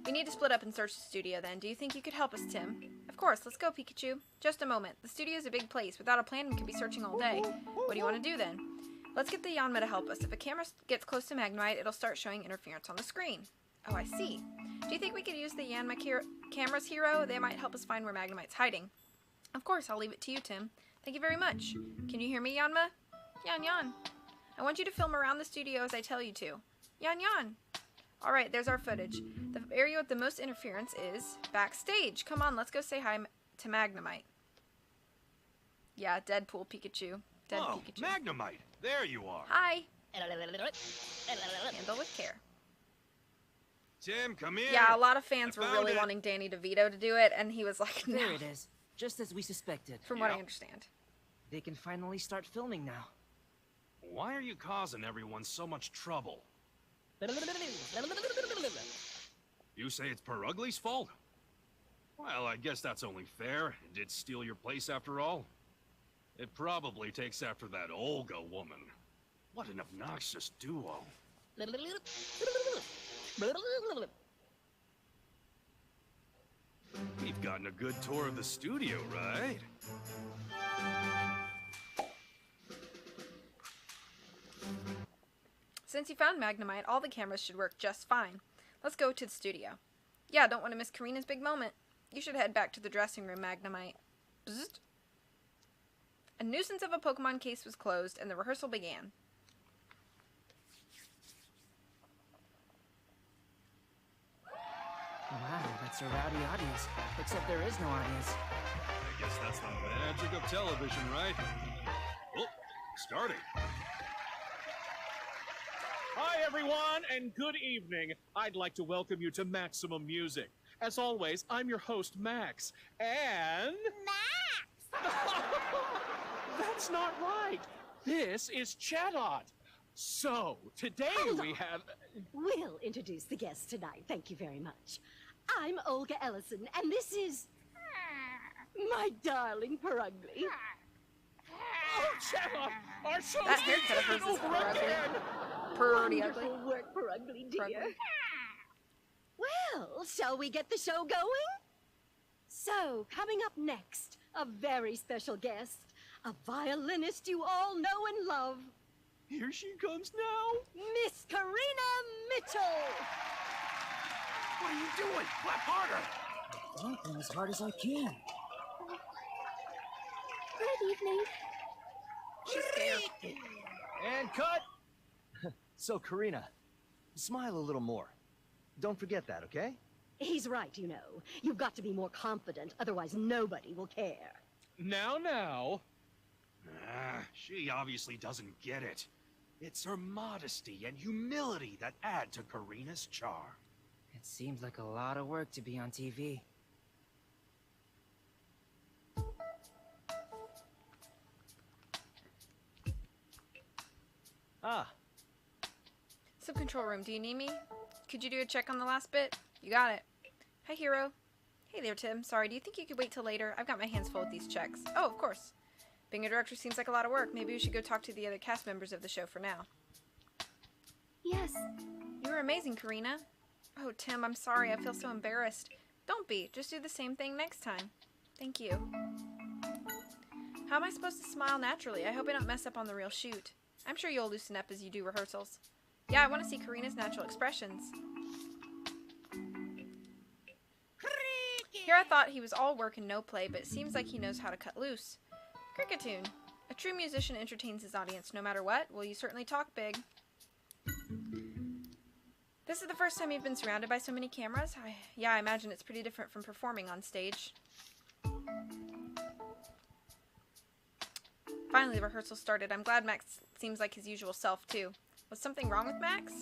[SPEAKER 1] We need to split up and search the studio then. Do you think you could help us, Tim? Of course. Let's go, Pikachu. Just a moment. The studio's a big place. Without a plan, we could be searching all day. What do you want to do then? Let's get the Yanma to help us. If a camera gets close to Magnemite, it'll start showing interference on the screen. Oh, I see. Do you think we could use the Yanma cameras, Hiro? They might help us find where Magnemite's hiding. Of course, I'll leave it to you, Tim. Thank you very much. Can you hear me, Yanma? Yan. I want you to film around the studio as I tell you to. Yan. Alright, there's our footage. The area with the most interference is backstage. Come on, let's go say hi to Magnemite. Yeah, Deadpool Pikachu. Dead Pikachu.
[SPEAKER 2] Magnemite! There you are.
[SPEAKER 1] Hi. Handle with care.
[SPEAKER 2] Tim, come here.
[SPEAKER 1] Yeah, a lot of fans were really wanting Danny DeVito to do it, and he was like, no.
[SPEAKER 4] There it is. Just as we suspected.
[SPEAKER 1] From what I understand.
[SPEAKER 4] They can finally start filming now.
[SPEAKER 2] Why are you causing everyone so much trouble? You say it's Perugly's fault? Well, I guess that's only fair. It did steal your place after all. It probably takes after that Olga woman. What an obnoxious duo. We've gotten a good tour of the studio, right?
[SPEAKER 1] Since you found Magnemite, all the cameras should work just fine. Let's go to the studio. Yeah, don't want to miss Karina's big moment. You should head back to the dressing room, Magnemite. Bzzzt. A nuisance of a Pokemon case was closed, and the rehearsal began.
[SPEAKER 4] Wow, it's a rowdy audience, except there is no audience.
[SPEAKER 2] I guess that's the magic of television, right? Oh, starting.
[SPEAKER 14] Hi, everyone, and good evening. I'd like to welcome you to Maximum Music. As always, I'm your host, Max, and... Max! That's not right. This is Chatot. So, today we have...
[SPEAKER 11] We'll introduce the guests tonight. Thank you very much. I'm Olga Ellison, and this is... my darling Perugly.
[SPEAKER 14] Oh, Chatot! Our show's
[SPEAKER 1] That haircut of hers is
[SPEAKER 14] over again!
[SPEAKER 1] pretty ugly.
[SPEAKER 11] Wonderful work, Perugly, dear.
[SPEAKER 1] Perugly.
[SPEAKER 11] Well, shall we get the show going? So, coming up next, a very special guest, a violinist you all know and love.
[SPEAKER 14] Here she comes now.
[SPEAKER 11] Miss Karina Mitchell.
[SPEAKER 14] What are you doing? Clap harder.
[SPEAKER 4] Thumping as hard as I can.
[SPEAKER 3] Good evening.
[SPEAKER 1] She's scared.
[SPEAKER 12] And cut! So, Karina, smile a little more. Don't forget that, okay?
[SPEAKER 11] He's right, you know. You've got to be more confident, otherwise nobody will care.
[SPEAKER 14] Now. She obviously doesn't get it. It's her modesty and humility that add to Karina's charm.
[SPEAKER 4] It seems like a lot of work to be on TV.
[SPEAKER 12] Ah.
[SPEAKER 1] Sub-control room, do you need me? Could you do a check on the last bit? You got it. Hi, Hero. Hey there, Tim. Sorry, do you think you could wait till later? I've got my hands full with these checks. Oh, of course. Being a director seems like a lot of work. Maybe we should go talk to the other cast members of the show for now.
[SPEAKER 3] Yes.
[SPEAKER 1] You were amazing, Karina. Oh, Tim, I'm sorry. I feel so embarrassed. Don't be. Just do the same thing next time. Thank you. How am I supposed to smile naturally? I hope I don't mess up on the real shoot. I'm sure you'll loosen up as you do rehearsals. Yeah, I want to see Karina's natural expressions. Here I thought he was all work and no play, but it seems like he knows how to cut loose. Cricketune. A true musician entertains his audience no matter what. Well, you certainly talk big. This is the first time you've been surrounded by so many cameras? Yeah, I imagine it's pretty different from performing on stage. Finally, the rehearsal started. I'm glad Max seems like his usual self, too. Was something wrong with Max?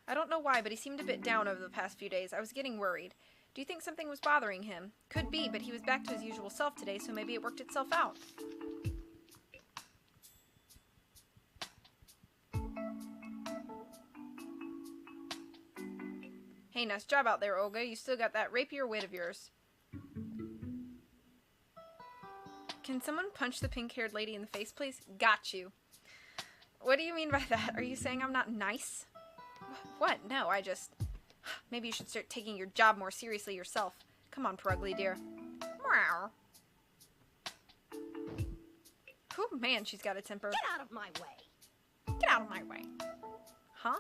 [SPEAKER 1] I don't know why, but he seemed a bit down over the past few days. I was getting worried. Do you think something was bothering him? Could be, but he was back to his usual self today, so maybe it worked itself out. Hey, nice job out there, Olga. You still got that rapier wit of yours. Can someone punch the pink-haired lady in the face, please? Got you. What do you mean by that? Are you saying I'm not nice? What? No, I just... Maybe you should start taking your job more seriously yourself. Come on, Perugly, dear. Meow. Oh, man, she's got a temper.
[SPEAKER 11] Get out of my way.
[SPEAKER 1] Get out of my way. Huh?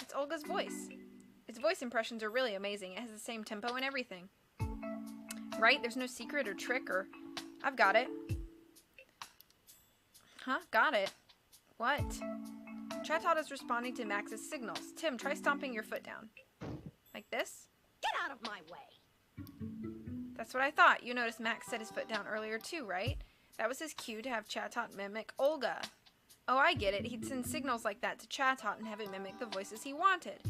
[SPEAKER 1] It's Olga's voice. Its voice impressions are really amazing. It has the same tempo and everything. Right? There's no secret or trick or... I've got it. Huh? Got it. What? Chatot is responding to Max's signals. Tim, try stomping your foot down. Like this?
[SPEAKER 11] Get out of my way.
[SPEAKER 1] That's what I thought. You noticed Max set his foot down earlier too, right? That was his cue to have Chatot mimic Olga. Oh, I get it. He'd send signals like that to Chatot and have it mimic the voices he wanted.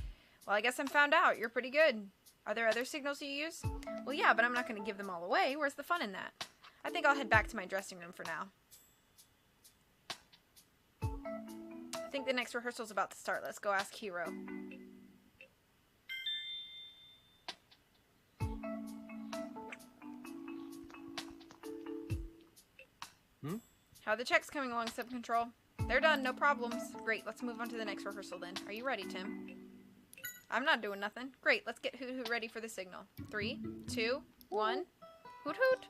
[SPEAKER 1] Well, I guess I'm found out. You're pretty good. Are there other signals you use? Well, yeah, but I'm not going to give them all away. Where's the fun in that? I think I'll head back to my dressing room for now. I think the next rehearsal's about to start. Let's go ask Hero. How are the checks coming along, Sub-Control? They're done, no problems. Great, let's move on to the next rehearsal then. Are you ready, Tim? I'm not doing nothing. Great, let's get Hoot Hoot ready for the signal. 3, 2, 1. Hoot Hoot!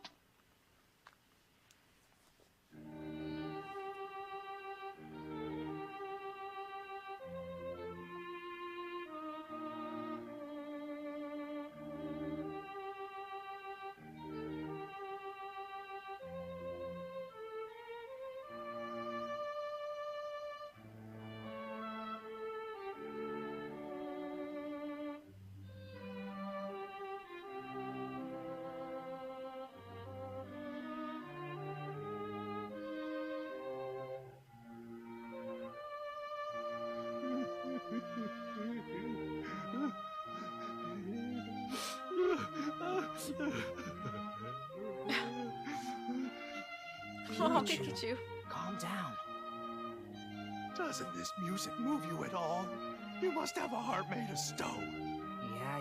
[SPEAKER 1] Oh, Pikachu.
[SPEAKER 4] Calm down.
[SPEAKER 2] Doesn't this music move you at all? You must have a heart made of stone.
[SPEAKER 4] Yeah.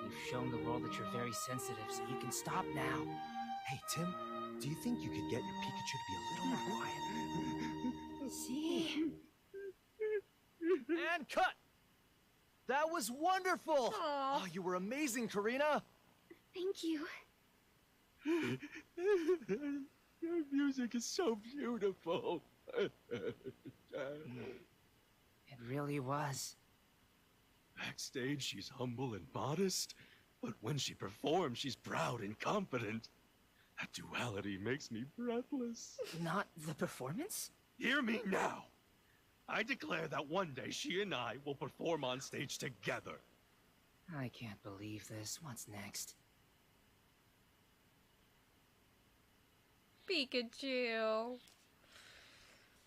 [SPEAKER 4] You've shown the world that you're very sensitive, so you can stop now.
[SPEAKER 12] Hey, Tim, do you think you could get your Pikachu to be a little more quiet?
[SPEAKER 11] See?
[SPEAKER 12] And cut! That was wonderful!
[SPEAKER 1] Aww.
[SPEAKER 12] Oh, you were amazing, Karina!
[SPEAKER 3] Thank you.
[SPEAKER 2] Your music is so beautiful.
[SPEAKER 4] It really was.
[SPEAKER 2] Backstage, she's humble and modest, but when she performs, she's proud and confident. That duality makes me breathless.
[SPEAKER 4] Not the performance?
[SPEAKER 2] Hear me now. I declare that one day she and I will perform on stage together.
[SPEAKER 4] I can't believe this. What's next?
[SPEAKER 1] Pikachu.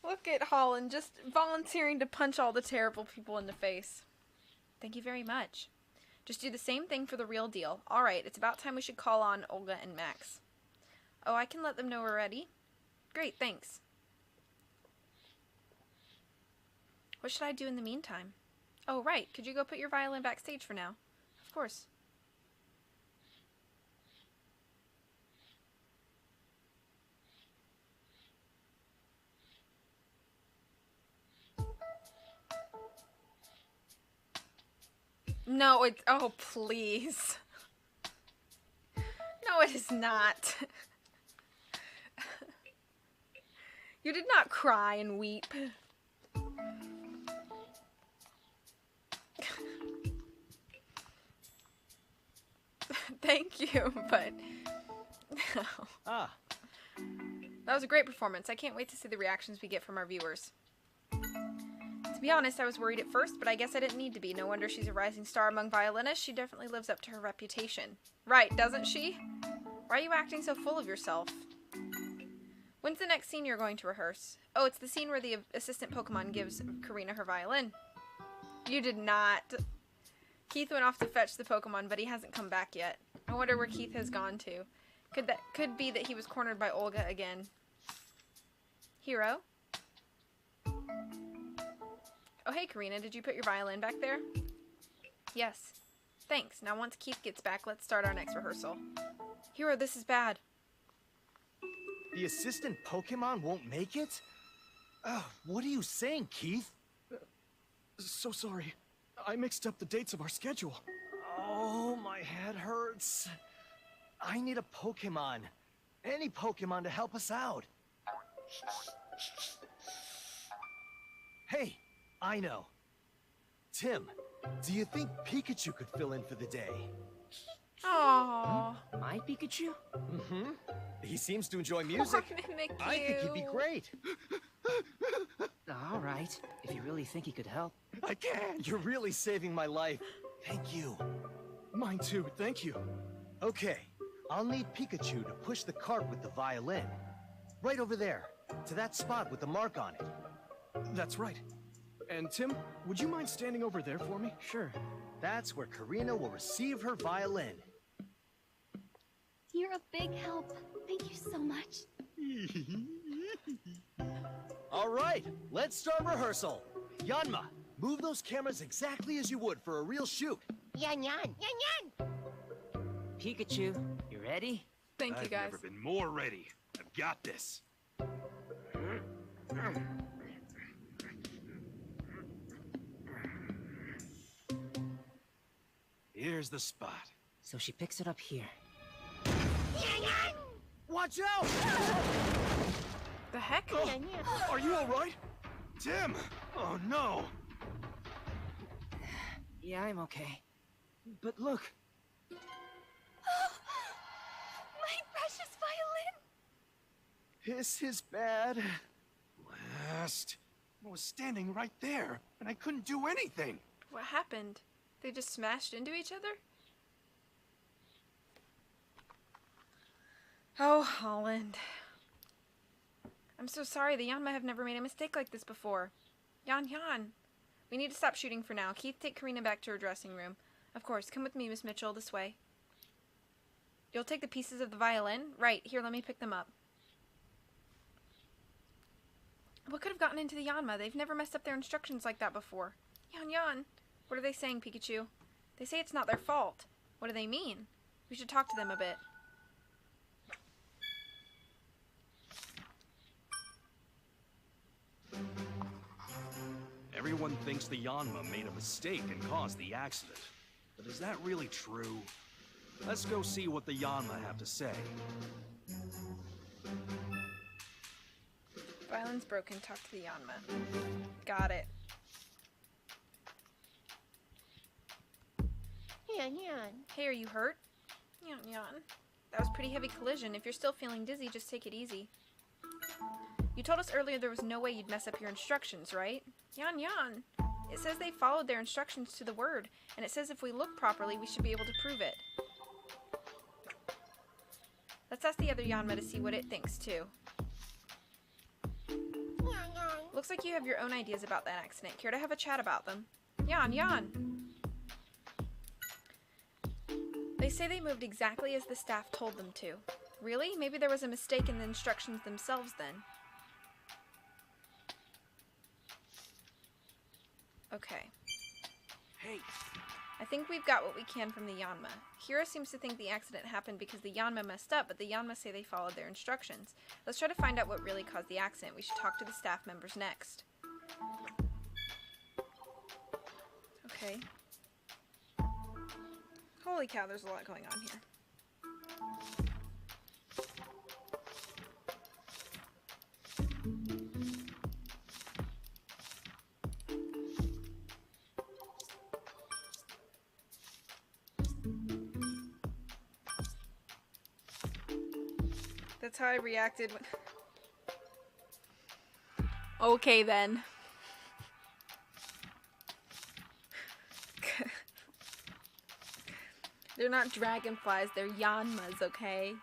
[SPEAKER 1] Look at Holland just volunteering to punch all the terrible people in the face. Thank you very much. Just do the same thing for the real deal. Alright, it's about time we should call on Olga and Max. Oh, I can let them know we're ready? Great, thanks. What should I do in the meantime? Oh, right. Could you go put your violin backstage for now? Of course. No, it's... Oh, please. No, it is not. You did not cry and weep. Thank you, but... No.
[SPEAKER 12] Ah.
[SPEAKER 1] That was a great performance. I can't wait to see the reactions we get from our viewers. To be honest, I was worried at first, but I guess I didn't need to be. No wonder she's a rising star among violinists. She definitely lives up to her reputation. Right, doesn't she? Why are you acting so full of yourself? When's the next scene you're going to rehearse? Oh, it's the scene where the assistant Pokemon gives Karina her violin. You did not. Keith went off to fetch the Pokemon, but he hasn't come back yet. I wonder where Keith has gone to. Could be that he was cornered by Olga again. Hero? Oh, hey, Karina, did you put your violin back there? Yes. Thanks. Now, once Keith gets back, let's start our next rehearsal. Hero, this is bad.
[SPEAKER 12] The assistant Pokemon won't make it? What are you saying, Keith?
[SPEAKER 10] So sorry. I mixed up the dates of our schedule.
[SPEAKER 12] Oh, my head hurts. I need a Pokemon. Any Pokemon to help us out. Hey, I know. Tim, do you think Pikachu could fill in for the day?
[SPEAKER 1] Aww.
[SPEAKER 4] My Pikachu?
[SPEAKER 12] Mm-hmm. He seems to enjoy music. I think he'd be great.
[SPEAKER 4] All right, if you really think he could help.
[SPEAKER 2] I can't.
[SPEAKER 12] You're really saving my life. Thank you.
[SPEAKER 10] Mine too, thank you.
[SPEAKER 12] Okay, I'll need Pikachu to push the cart with the violin. Right over there, to that spot with the mark on it.
[SPEAKER 10] That's right. And Tim, would you mind standing over there for me?
[SPEAKER 4] Sure.
[SPEAKER 12] That's where Karina will receive her violin.
[SPEAKER 3] You're a big help. Thank you so much.
[SPEAKER 12] All right, let's start rehearsal. Yanma, move those cameras exactly as you would for a real shoot.
[SPEAKER 11] Yan yan, yan yan.
[SPEAKER 4] Pikachu, you ready?
[SPEAKER 1] Thank you, guys.
[SPEAKER 2] I've never been more ready. I've got this. Here's the spot.
[SPEAKER 4] So she picks it up here.
[SPEAKER 12] Watch out!
[SPEAKER 1] The heck?
[SPEAKER 2] Are you all right? Tim! Oh, no!
[SPEAKER 4] Yeah, I'm okay. But look.
[SPEAKER 3] My precious violin!
[SPEAKER 12] This is bad.
[SPEAKER 2] Blast. I was standing right there, and I couldn't do anything.
[SPEAKER 1] What happened? They just smashed into each other? Oh, Holland. I'm so sorry. The Yanma have never made a mistake like this before. Yan. We need to stop shooting for now. Keith, take Karina back to her dressing room. Of course. Come with me, Miss Mitchell, this way. You'll take the pieces of the violin? Right. Here, let me pick them up. What could have gotten into the Yanma? They've never messed up their instructions like that before. Yan. What are they saying, Pikachu? They say it's not their fault. What do they mean? We should talk to them a bit.
[SPEAKER 14] Everyone thinks the Yanma made a mistake and caused the accident. But is that really true? Let's go see what the Yanma have to say.
[SPEAKER 1] Violence broken. Talk to the Yanma. Got it.
[SPEAKER 3] Yan.
[SPEAKER 1] Hey, are you hurt? Yan. That was a pretty heavy collision. If you're still feeling dizzy, just take it easy. You told us earlier there was no way you'd mess up your instructions, right? Yan. It says they followed their instructions to the word, and it says if we look properly, we should be able to prove it. Let's ask the other Yanma to see what it thinks, too. Looks like you have your own ideas about that accident. Care to have a chat about them? Yan. They say they moved exactly as the staff told them to. Really? Maybe there was a mistake in the instructions themselves then. Okay.
[SPEAKER 14] Hey.
[SPEAKER 1] I think we've got what we can from the Yanma. Hiro seems to think the accident happened because the Yanma messed up, but the Yanma say they followed their instructions. Let's try to find out what really caused the accident. We should talk to the staff members next. Okay. Holy cow, there's a lot going on here. That's how I reacted when... Okay, then. They're not dragonflies, they're Yanmas, okay?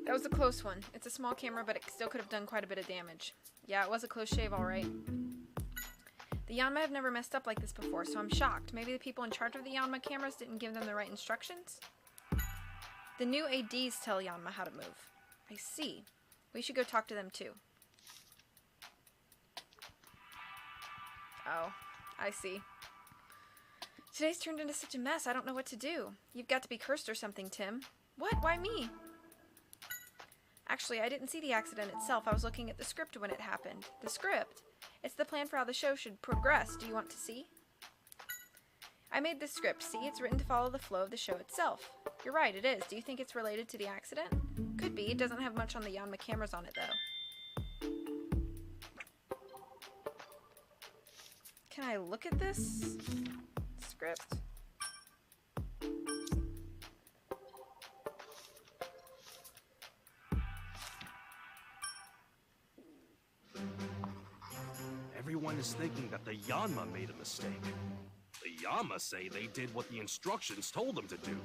[SPEAKER 1] That was a close one. It's a small camera, but it still could have done quite a bit of damage. Yeah, it was a close shave, alright. The Yanma have never messed up like this before, so I'm shocked. Maybe the people in charge of the Yanma cameras didn't give them the right instructions? The new ADs tell Yanma how to move. I see. We should go talk to them too. Oh, I see. Today's turned into such a mess, I don't know what to do. You've got to be cursed or something, Tim. What? Why me? Actually, I didn't see the accident itself. I was looking at the script when it happened. The script? It's the plan for how the show should progress. Do you want to see? I made this script. See, it's written to follow the flow of the show itself. You're right, it is. Do you think it's related to the accident? Could be. It doesn't have much on the Yanma cameras on it, though. Can I look at this script?
[SPEAKER 14] Everyone is thinking that the Yanma made a mistake. The Yanma say they did what the instructions told them to do.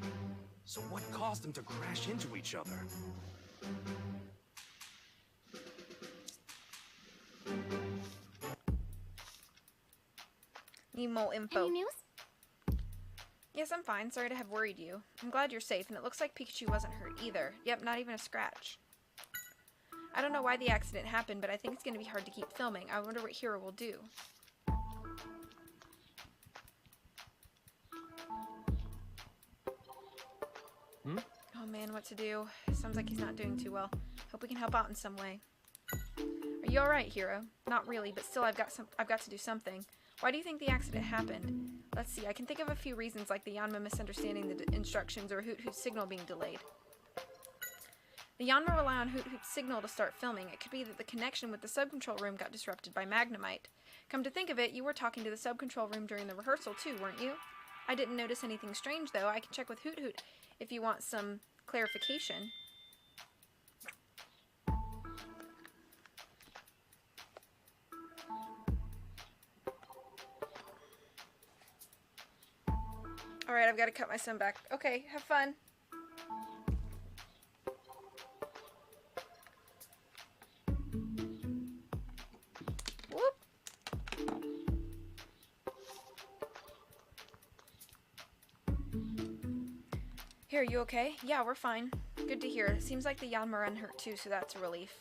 [SPEAKER 14] So what caused them to crash into each other?
[SPEAKER 1] Need more info.
[SPEAKER 3] Any news?
[SPEAKER 1] Yes, I'm fine. Sorry to have worried you. I'm glad you're safe, and it looks like Pikachu wasn't hurt either. Yep, not even a scratch. I don't know why the accident happened, but I think it's going to be hard to keep filming. I wonder what Hiro will do. Oh man, what to do? Sounds like he's not doing too well. Hope we can help out in some way. Are you alright, Hiro? Not really, but still I've got to do something. Why do you think the accident happened? Let's see, I can think of a few reasons, like the Yanma misunderstanding the instructions or Hoot Hoot's signal being delayed. The Yanma rely on Hoot Hoot's signal to start filming. It could be that the connection with the sub-control room got disrupted by Magnemite. Come to think of it, you were talking to the sub-control room during the rehearsal too, weren't you? I didn't notice anything strange though. I can check with Hoot Hoot if you want some clarification. Alright, I've got to cut my son back. Okay, have fun. Whoop. Here, you okay? Yeah, we're fine. Good to hear. Seems like the Yanma are unhurt too, so that's a relief.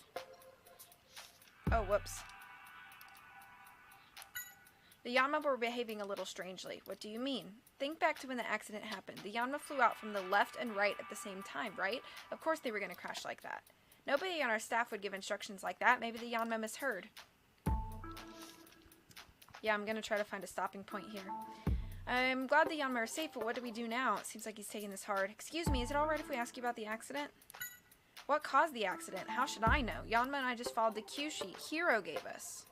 [SPEAKER 1] Oh, whoops. The Yanma were behaving a little strangely. What do you mean? Think back to when the accident happened. The Yanma flew out from the left and right at the same time, right? Of course they were going to crash like that. Nobody on our staff would give instructions like that. Maybe the Yanma misheard. Yeah, I'm going to try to find a stopping point here. I'm glad the Yanma are safe, but what do we do now? It seems like he's taking this hard. Excuse me, is it alright if we ask you about the accident? What caused the accident? How should I know? Yanma and I just followed the cue sheet Hiro gave us.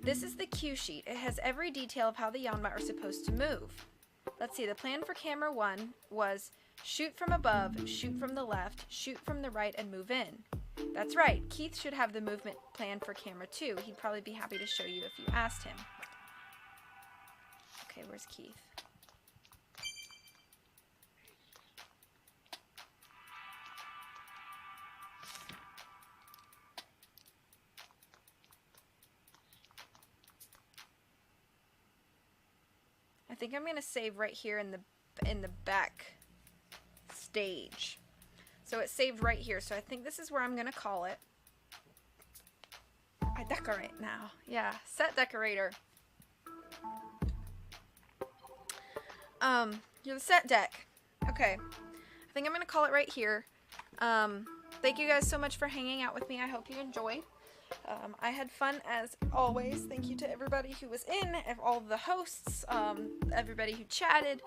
[SPEAKER 1] This is the cue sheet. It has every detail of how the Yanma are supposed to move. Let's see, the plan for camera 1 was shoot from above, shoot from the left, shoot from the right, and move in. That's right. Keith should have the movement plan for camera 2. He'd probably be happy to show you if you asked him. Okay, where's Keith? I think I'm gonna save right here in the back stage. So it's saved right here. So I think this is where I'm gonna call it. I decorate now. Yeah, set decorator. You're the set deck. Okay. I think I'm gonna call it right here. Thank you guys so much for hanging out with me. I hope you enjoyed. I had fun as always. Thank you to everybody who was in, all the hosts, everybody who chatted.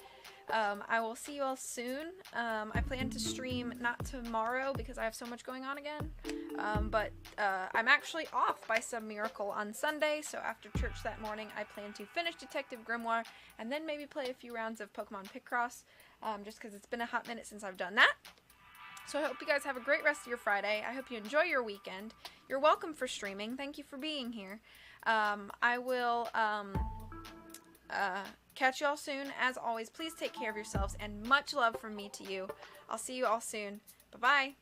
[SPEAKER 1] I will see you all soon. I plan to stream not tomorrow because I have so much going on again. But I'm actually off by some miracle on Sunday, so after church that morning I plan to finish Detective Grimoire and then maybe play a few rounds of Pokemon Picross, just because it's been a hot minute since I've done that. So I hope you guys have a great rest of your Friday. I hope you enjoy your weekend. You're welcome for streaming. Thank you for being here. I will catch you all soon. As always, please take care of yourselves, and much love from me to you. I'll see you all soon. Bye-bye.